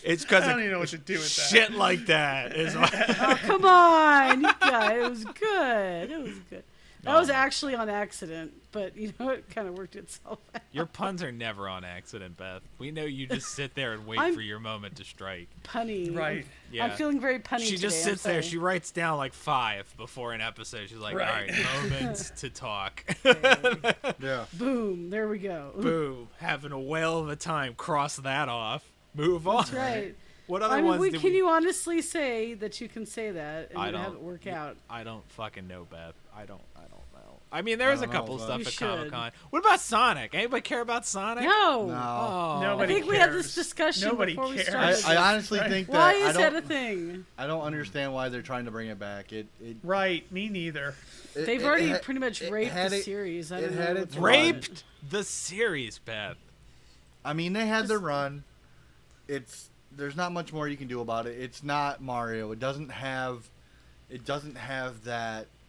It's because I don't even know what to do with that. shit like that. Is why. Oh, come on, you guys. It was good. It was good. That was actually on accident, but you know, it kind of worked itself out. Your puns are never on accident, Beth. We know you just sit there and wait I'm- for your moment to strike. Punny. Right. Yeah. I'm feeling very punny She today, just I'm sits there. sorry. She writes down like 5 before an episode. She's like, Right. all right, moments to talk. Yeah. Boom. There we go. Boom. Having a whale of a time. Cross that off. Move on. That's right. What other I mean, ones can you honestly say that you can say that and I have don't- it work out? I don't fucking know, Beth. I don't know. I mean, there's a don't know, couple but- stuff You at should. Comic-Con. What about Sonic? Anybody care about Sonic? No. No. Oh. I Nobody think we had cares. this discussion Nobody before we cares. started. I honestly Right. think that Why I is that a don't thing? I don't understand why they're trying to bring it back. Right. Me neither. They've already pretty much raped had the it- series. I it don't know had what's its wrong with it. Raped the series, Beth. I mean, they had their run. There's not much more you can do about it. It's not Mario. It doesn't have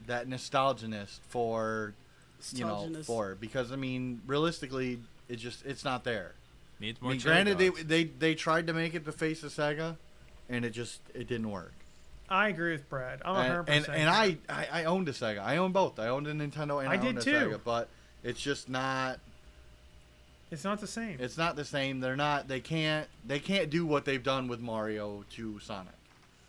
that nostalginess for Nostalginous. for it. Because I mean, realistically, it's not there. Needs I more. mean, chili granted, dogs. they tried to make it the face of Sega, and it didn't work. I agree with Brad. I'm And 100%. I owned a Sega. I owned both. I owned a Nintendo and I I did owned a too. Sega. But it's just not. It's not the same. It's not the same. They're not. They can't do what they've done with Mario to Sonic.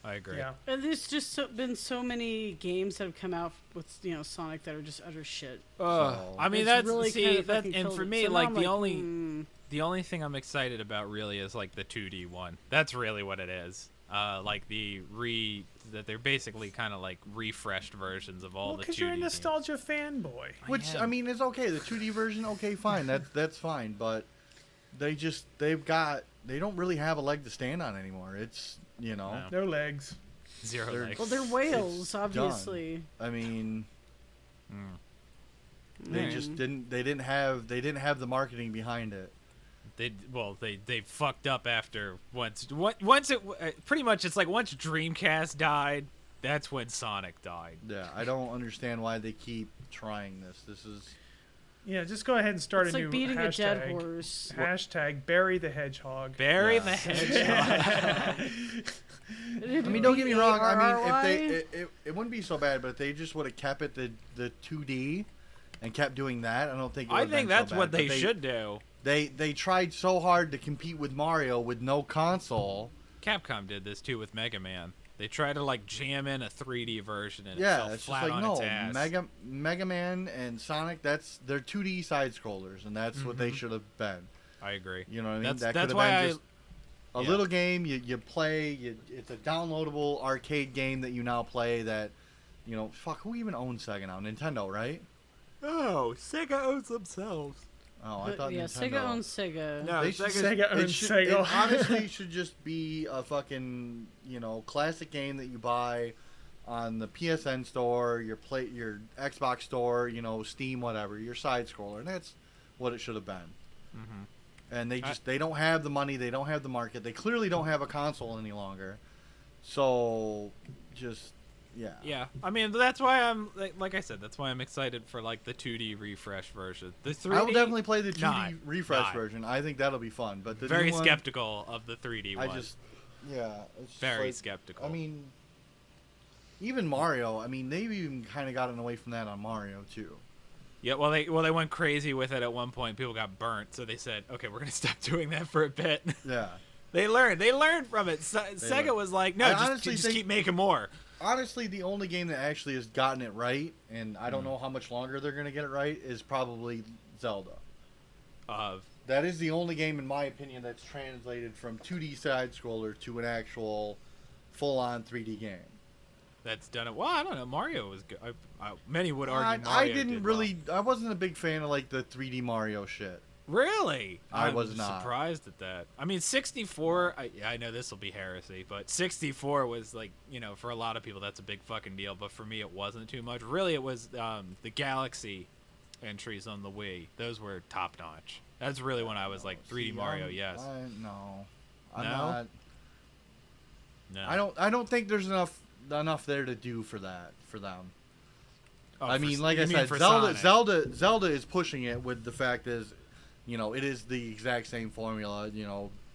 I agree. Yeah. And there's just been so many games that have come out with Sonic that are just utter shit. I mean, It's that's really kind of that, fucking and killed for it. me, So now like I'm the only thing I'm excited about really is like the 2D one. That's really what it is. Like that they're basically kind of like refreshed versions of all the 2D Because you're a games. nostalgia fanboy. Which am. I mean is okay. The 2D version, okay, fine. That's fine. But they don't really have a leg to stand on anymore. It's No. No legs. Zero They're- legs. Well, they're whales, obviously. I mean, Mm. they just didn't. They didn't have the marketing behind it. They fucked up after once it pretty much it's like once Dreamcast died, that's when Sonic died. Yeah, I don't understand why they keep trying this. This is Yeah, just go ahead and start It's a like new beating hashtag. a dead horse. Hashtag bury the hedgehog. Bury Yeah. the hedgehog. I mean, don't get me wrong. I mean, B-A-R-R-Y? if it wouldn't be so bad, but if they just would have kept it the 2D and kept doing that, I don't think. It I would've think been so that's bad. what But they should do. They tried so hard to compete with Mario with no console. Capcom did this too with Mega Man. They try to like jam in a 3D version and it Yeah, fell it's just flat like on no its ass. Mega Man and Sonic. They're 2D side scrollers, and that's what they should have been. I agree. You know what I mean? That's That that's could why have I. been just a yeah. little game you play. It's a downloadable arcade game that you now play. That fuck, who even owns Sega now? Nintendo, right? Oh, Sega owns themselves. Oh, I thought Yeah, Nintendo. Sega owns Sega. No, They should- Sega It owns should- Sega. It honestly should just be a fucking classic game that you buy on the PSN store, your Xbox store, Steam, whatever, your side scroller. And that's what it should have been. Mhm. And they don't have the money, they don't have the market, they clearly don't have a console any longer. So just yeah. Yeah, I mean that's why I'm like I said, that's why I'm excited for like the 2D refresh version. The 3D, I will definitely play the 2D not, refresh not. version. I think that'll be fun. But the Very new one, skeptical of the 3D one. it's just Very like, skeptical. I mean, even Mario. I mean, they've even kind of gotten away from that on Mario too. Yeah, well they went crazy with it at one point. People got burnt, so they said, "Okay, we're gonna stop doing that for a bit." Yeah. They learned from it. Sega learned. was like, "No, I just honestly think- keep making more." Honestly, the only game that actually has gotten it right, and I don't know how much longer they're gonna get it right, is probably Zelda. That is the only game, in my opinion, that's translated from 2D side scroller to an actual full-on 3D game. That's done it. Well, I don't know. Mario was good. Many would argue I Mario didn't did really. I wasn't a big fan of like the 3D Mario shit. well. Really? I I'm was not. surprised at that. I mean, 64. I know this will be heresy, but 64 was like for a lot of people that's a big fucking deal. But for me, it wasn't too much. Really, it was the Galaxy entries on the Wii. Those were top notch. That's really when I was like 3D See, Mario. Yes. No. I'm No? not. No. I don't think there's enough there to do for them. Oh, I for- mean, like you I mean said, for Zelda is pushing it with the fact is, it is the exact same formula.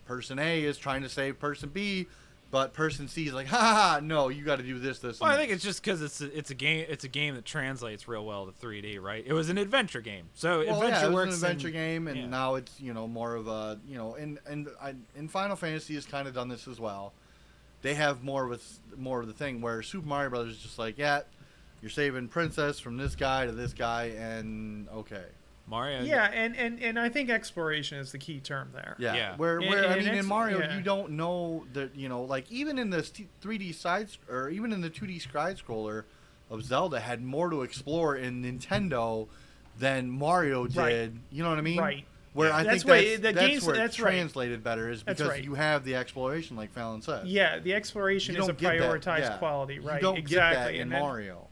Person A is trying to save person B, but person C is like, ha, no, you got to do this. Well, I and think it's just because it's a game that translates real well to 3D, right? It was an adventure game, so Well, adventure yeah, it was works. an adventure game, and yeah. now it's more of a and Final Fantasy has kind of done this as well. They have more of the thing where Super Mario Brothers is just like, yeah, you're saving princess from this guy to this guy, and okay. Mario. Yeah, and I think exploration is the key term there. Yeah. Yeah. Where And- I mean, in Mario, yeah. you don't know that like even in the 3D sides or even in the 2D side scroller of Zelda had more to explore in Nintendo than Mario did. Right. You know what I mean? Right. Where I That's think why that's the games- where that's it's right. translated better is That's because right. you have the exploration, like Fallon said. Yeah, the exploration You is a don't get that, prioritized yeah. quality, right? You don't exactly. get that in and that- Mario.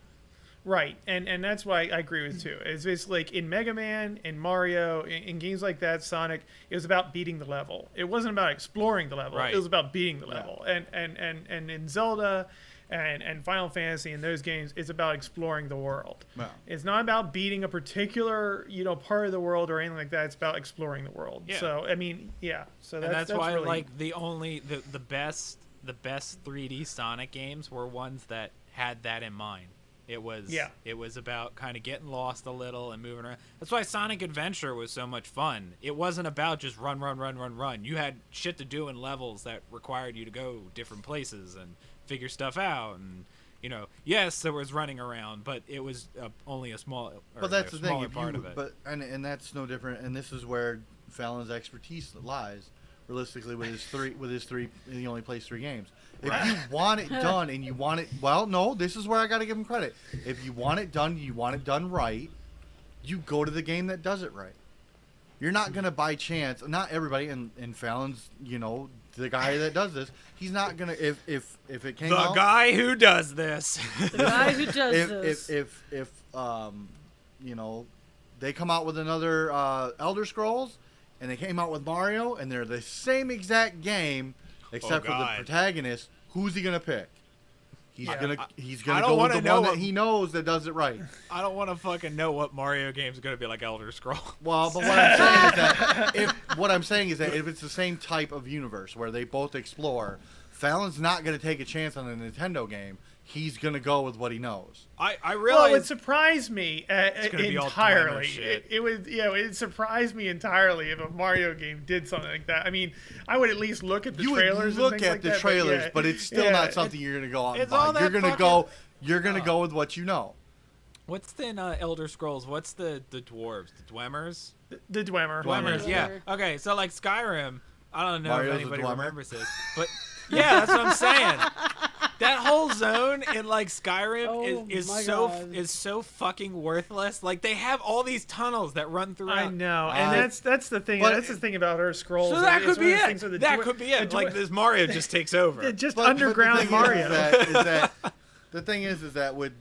Right, and that's why I agree with too. It's basically like in Mega Man, in Mario, in games like that, Sonic, it was about beating the level. It wasn't about exploring the level. Right. It was about beating the Yeah. level. And in Zelda and Final Fantasy in those games, it's about exploring the world. Yeah. It's not about beating a particular part of the world or anything like that. It's about exploring the world. Yeah. So I mean, yeah. So and that's why really, like the best 3D Sonic games were ones that had that in mind. It was about kind of getting lost a little and moving around. That's why Sonic Adventure was so much fun. It wasn't about just run. You had shit to do in levels that required you to go different places and figure stuff out. And yes, there was running around, but it was only a small. But that's the thing. Part of it. But and that's no different. And this is where Fallon's expertise lies. Realistically, with his three, he only plays 3 games. If you want it done and you want it, well, no, this is where I got to give him credit. If you want it done, you want it done right, you go to the game that does it right. You're not gonna by chance. Not everybody, and Fallon's, the guy that does this. He's not gonna if it came out. The guy who does this. The guy who does this. If they come out with another Elder Scrolls. And they came out with Mario, and they're the same exact game, except for the protagonist. Who's he gonna pick? He's gonna go with the one that he knows that does it right. I don't want to fucking know what Mario game's gonna be like Elder Scrolls. Well, but what I'm saying is that if it's the same type of universe where they both explore, Fallon's not gonna take a chance on a Nintendo game. He's gonna go with what he knows. I realize. Well, it surprised me entirely. It surprised me entirely if a Mario game did something like that. I mean, I would at least look at the trailers. You would look at the trailers, but it's still not something you're gonna go out and buy. You're gonna go with what you know. What's in Elder Scrolls? What's the dwarves? The Dwemmers? The Dwemer. Dwemmers, yeah. Okay, so like Skyrim, I don't know Mario's if anybody a Dwemer? remembers this, but yeah, that's what I'm saying. That whole zone in like Skyrim is so fucking worthless. Like they have all these tunnels that run throughout. I know, and that's the thing. That's the thing about Elder Scrolls. So that could be it. That could be it. Like this Mario just takes over. Just underground Mario. The thing is that with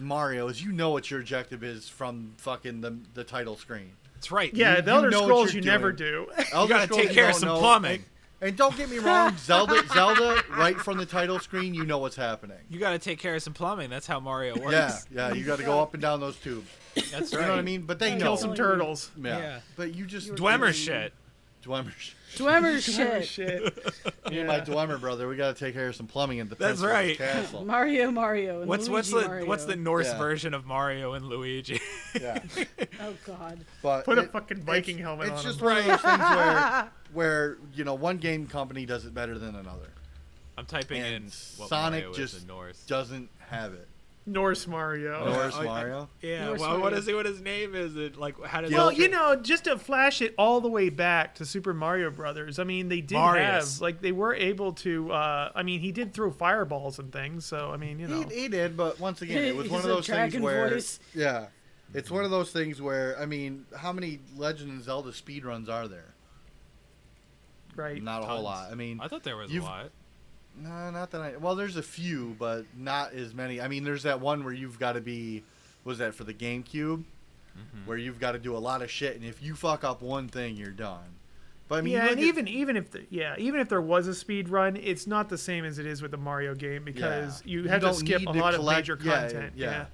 Mario is what your objective is from fucking the title screen. That's right. Yeah, the Elder Scrolls you never do. You gotta take care of some plumbing. And don't get me wrong, Zelda, right from the title screen, you know what's happening. You got to take care of some plumbing. That's how Mario works. Yeah, you got to go up and down those tubes. That's right. You know what I mean? But they know. Kill some turtles. Yeah. But you just... Dwemer shit. Dwemer shit. Me and my Dwemer brother, we got to take care of some plumbing at the Princess Castle. Mario, and what's Mario. the Norse version of Mario and Luigi? Yeah. Oh God. But put a fucking Viking helmet on. It's just one of those things where one game company does it better than another. I'm typing in what Sonic Mario just is in Norse. Doesn't have it. Norse Mario. Mario. Yeah. Norse well, Mario. what is he? What his name is? It like how does? Well, just to flash it all the way back to Super Mario Brothers. I mean, they did have they were able to. I mean, he did throw fireballs and things. So I mean, he did. But once again, it was one of those things where it's one of those things where I mean, how many Legend of Zelda speedruns are there? Right. Not a whole lot. I mean, I thought there was a lot. No, not that well, there's a few, but not as many. I mean, there's that one where you've got to be, what was that, for the GameCube? Where you've got to do a lot of shit, and if you fuck up one thing, you're done. But I mean, and even if there was a speed run, it's not the same as it is with the Mario game because you have to skip a lot of major content. Yeah.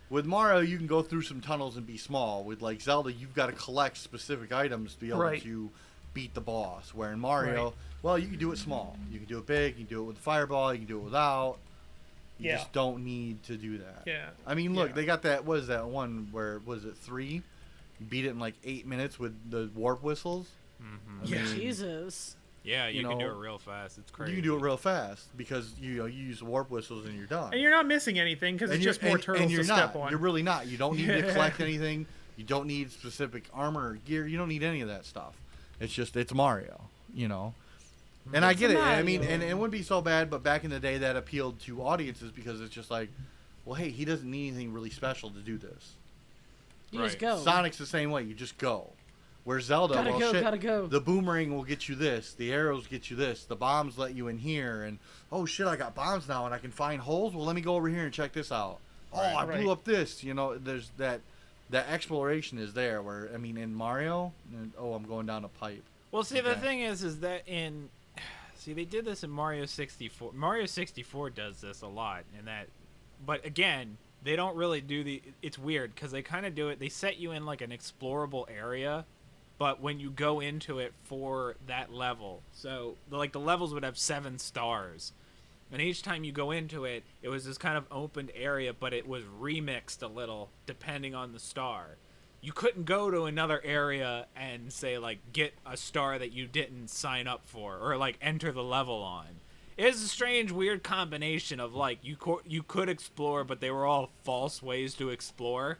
With Mario, you can go through some tunnels and be small. With like Zelda, you've got to collect specific items to be able to beat the boss. Where in Mario, well, you can do it small. You can do it big. You can do it with a fireball. You can do it without. You just don't need to do that. Yeah. I mean, look, they got that. What is that one where was it 3? You beat it in like 8 minutes with the warp whistles. Mm-hmm. Yeah. Jesus. Yeah, you can do it real fast. It's crazy. You can do it real fast because you use warp whistles and you're done. And you're not missing anything because it's just more turtles to step on. You're really not. You don't need to collect anything. You don't need specific armor or gear. You don't need any of that stuff. It's Mario, And I get it. I mean, and it wouldn't be so bad, but back in the day that appealed to audiences because it's just like, well, hey, he doesn't need anything really special to do this. You just go. Sonic's the same way. You just go. Where Zelda, gotta go. The boomerang will get you this. The arrows get you this. The bombs let you in here. And, oh, shit, I got bombs now and I can find holes. Well, let me go over here and check this out. Oh, I blew up this. There's that exploration is there where, I mean, in Mario, I'm going down a pipe. Well, see, the thing is that they did this in Mario 64. Mario 64 does this a lot but again, they don't really do it's weird because they kind of do it. They set you in like an explorable area, but when you go into it for that level, so like the levels would have 7 stars, And each time you go into it, it was this kind of opened area, but it was remixed a little depending on the star. You couldn't go to another area and say, like, get a star that you didn't sign up for or, like, enter the level on. It's a strange, weird combination of, like, you could explore, but they were all false ways to explore.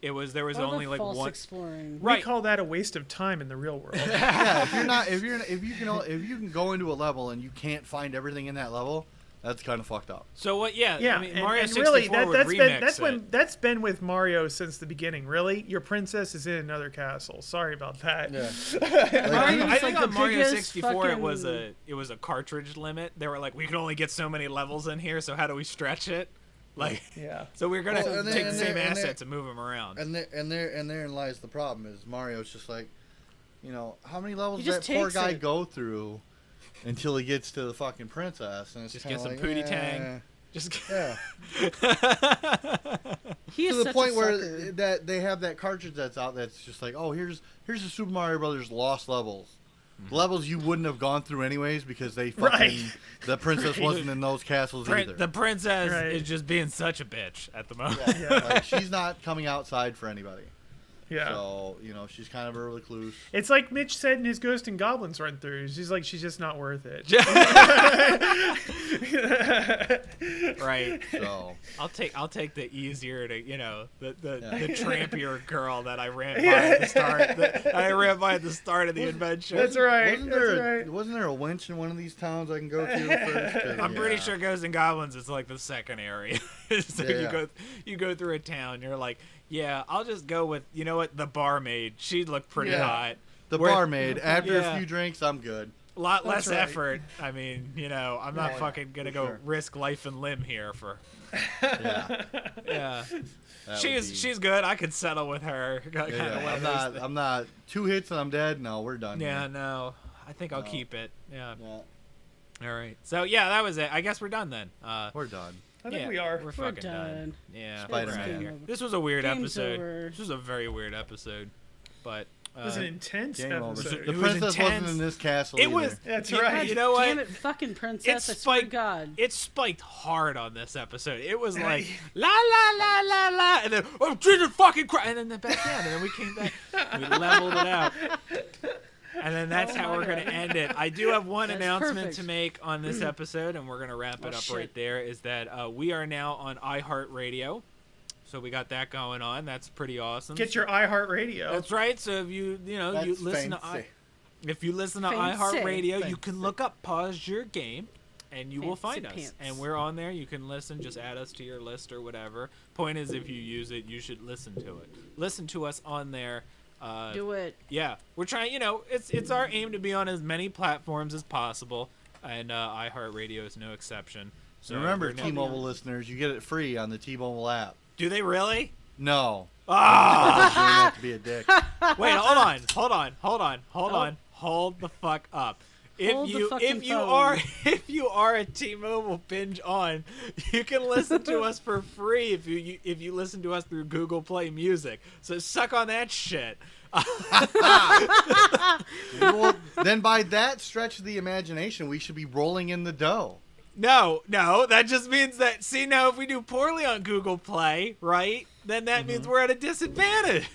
There was only like false one exploring. We call that a waste of time in the real world. Yeah, if you can go into a level and you can't find everything in that level, that's kind of fucked up. So what? Yeah, Yeah, I mean, Mario and 64 really, would remix it. that's been with Mario since the beginning. Really, your princess is in another castle. Sorry about that. Yeah. I think like on the Mario biggest 64 it was fucking- a cartridge limit. They were like, we can only get so many levels in here, so how do we stretch it? Like, Yeah. so we're gonna Well, take the same assets and move them around. And therein lies the problem. Is Mario's just like, how many levels He does just that poor takes guy it. go through until he gets to the fucking princess, and it's Just kinda get some like, Pootie Tang. Just Yeah. He is To the such point a where sucker. that they have that cartridge that's out that's just like, oh, here's the Super Mario Brothers lost levels. Levels you wouldn't have gone through anyways because they fucking Right. the princess wasn't in those castles either. the princess Right. is just being such a bitch at the moment. Yeah, like, she's not coming outside for anybody. Yeah. So, she's kind of a recluse. It's like Mitch said in his Ghost and Goblins run through. She's like, she's just not worth it. Right. So, I'll take the easier to the Yeah. trampier girl that I ran by at the start. I ran by at the start of the adventure. That's right. wasn't there a winch in one of these towns I can go to first? 'Cause, I'm pretty yeah. sure Ghosts and Goblins is like the second area. So Yeah. you go through a town. You're like, yeah, I'll just go with the barmaid. She looked pretty Yeah. hot. The Where- barmaid. After Yeah. a few drinks, I'm good. A lot That's less right. effort. I mean, I'm not Yeah. fucking gonna For go sure. risk life and limb here for. Yeah. Yeah, That she's would be- she's good. I could settle with her. Kind Yeah, of one I'm of those not. things. I'm not. 2 hits and I'm dead. No, we're done. Yeah, here. no. I think I'll No. keep it. Yeah. Yeah, All right. So yeah, that was it. I guess we're done then. we're done. I think yeah, we are. We're fucking done. done. Yeah. Spider-Man. we're outta here. Game over. This was a weird Game's episode. over. This was a very weird episode, but It was an intense Game over. episode. The It was princess wasn't intense. in this castle. it was. either. That's you- right. You know what? Damn it, fucking princess! I It's swear to spiked- God. It spiked hard on this episode. It was like la la la la la, and then Jesus fucking Christ, and then back down, and then we came back, we leveled it out, and then that's Oh how my we're gonna God. end it. I do have one That's announcement perfect. to make on this episode, and we're gonna wrap it Oh, up shit. right there. Is that we are now on iHeartRadio, so we got that going on. That's pretty awesome. Get your iHeartRadio. That's right. So if you That's listen to fancy. if you listen to Fancy. iHeartRadio, you can look up Pause Your Game, and you will Fancy find us. pants. And we're on there. You can listen. Just add us to your list or whatever. Point is, if you use it, you should listen to it. Listen to us on there. Do it. Yeah, we're trying. It's our aim to be on as many platforms as possible, and iHeartRadio is no exception. So Remember, we're now- T-Mobile listeners, you get it free on the T-Mobile app. do they really? No. Ah! You have to be a dick. Wait, hold on. Hold the fuck up. Hold the fucking phone. If you are a T-Mobile Binge On, you can listen to us for free if you listen to us through Google Play Music. So suck on that shit. Well, then by that stretch of the imagination, we should be rolling in the dough. No, that just means that now if we do poorly on Google Play, right? Then that means we're at a disadvantage.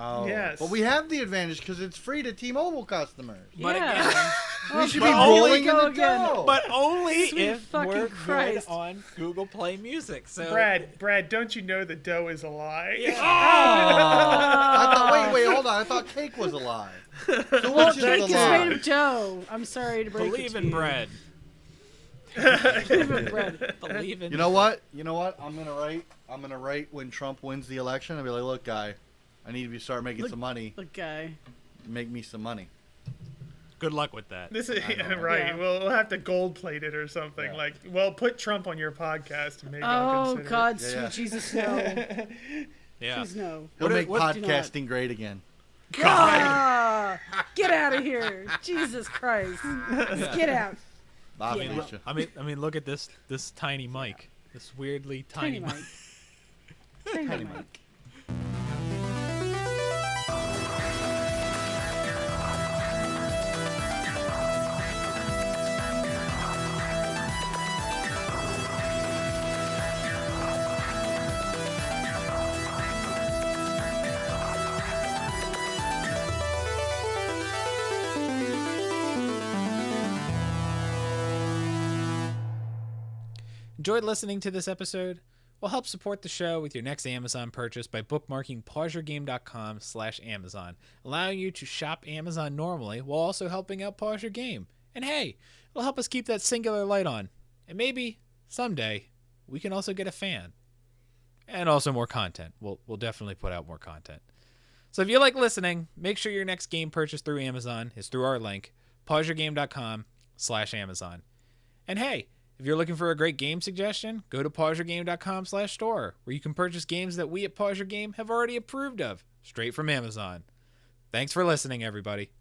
Oh. Yes. But we have the advantage because it's free to T-Mobile customers. But Yeah. again, Oh, We should but be only rolling in go the again. dough. but only Sweet if fucking we're Christ. good on Google Play Music. So Brad, don't you know the dough is a lie? I thought, wait, hold on. I thought cake was a lie. So Well, which is cake the is lie? made of dough. I'm sorry to break believe it to in you. bread. Believe in bread. Believe in. You know what? I'm gonna write when Trump wins the election. I'll be like, look, guy, I need to start making Look- some money. Look, guy. Make me some money. Good luck with that. This is I know. right. Yeah. We'll have to gold plate it or something. Yeah. Well, put Trump on your podcast and maybe I'll Oh, consider God, Yeah, sweet yeah. Jesus, no. Yeah. Please, no. He'll make what- do not. podcasting great again. Ah, get out of here. Jesus Christ. Get out. Bobby Yeah. Misha. I mean, look at this tiny mic. This weirdly Tiny tiny, Mike. Tiny Mike. Enjoyed listening to this episode? Well, help support the show with your next Amazon purchase by bookmarking pauseyourgame.com/Amazon, allowing you to shop Amazon normally while also helping out Pause Your Game. And hey, it'll help us keep that singular light on. And maybe, someday, we can also get a fan. And also more content. We'll definitely put out more content. So if you like listening, make sure your next game purchase through Amazon is through our link, pauseyourgame.com/Amazon. And hey, if you're looking for a great game suggestion, go to pauseyourgame.com/store, where you can purchase games that we at Pause Your Game have already approved of, straight from Amazon. Thanks for listening, everybody.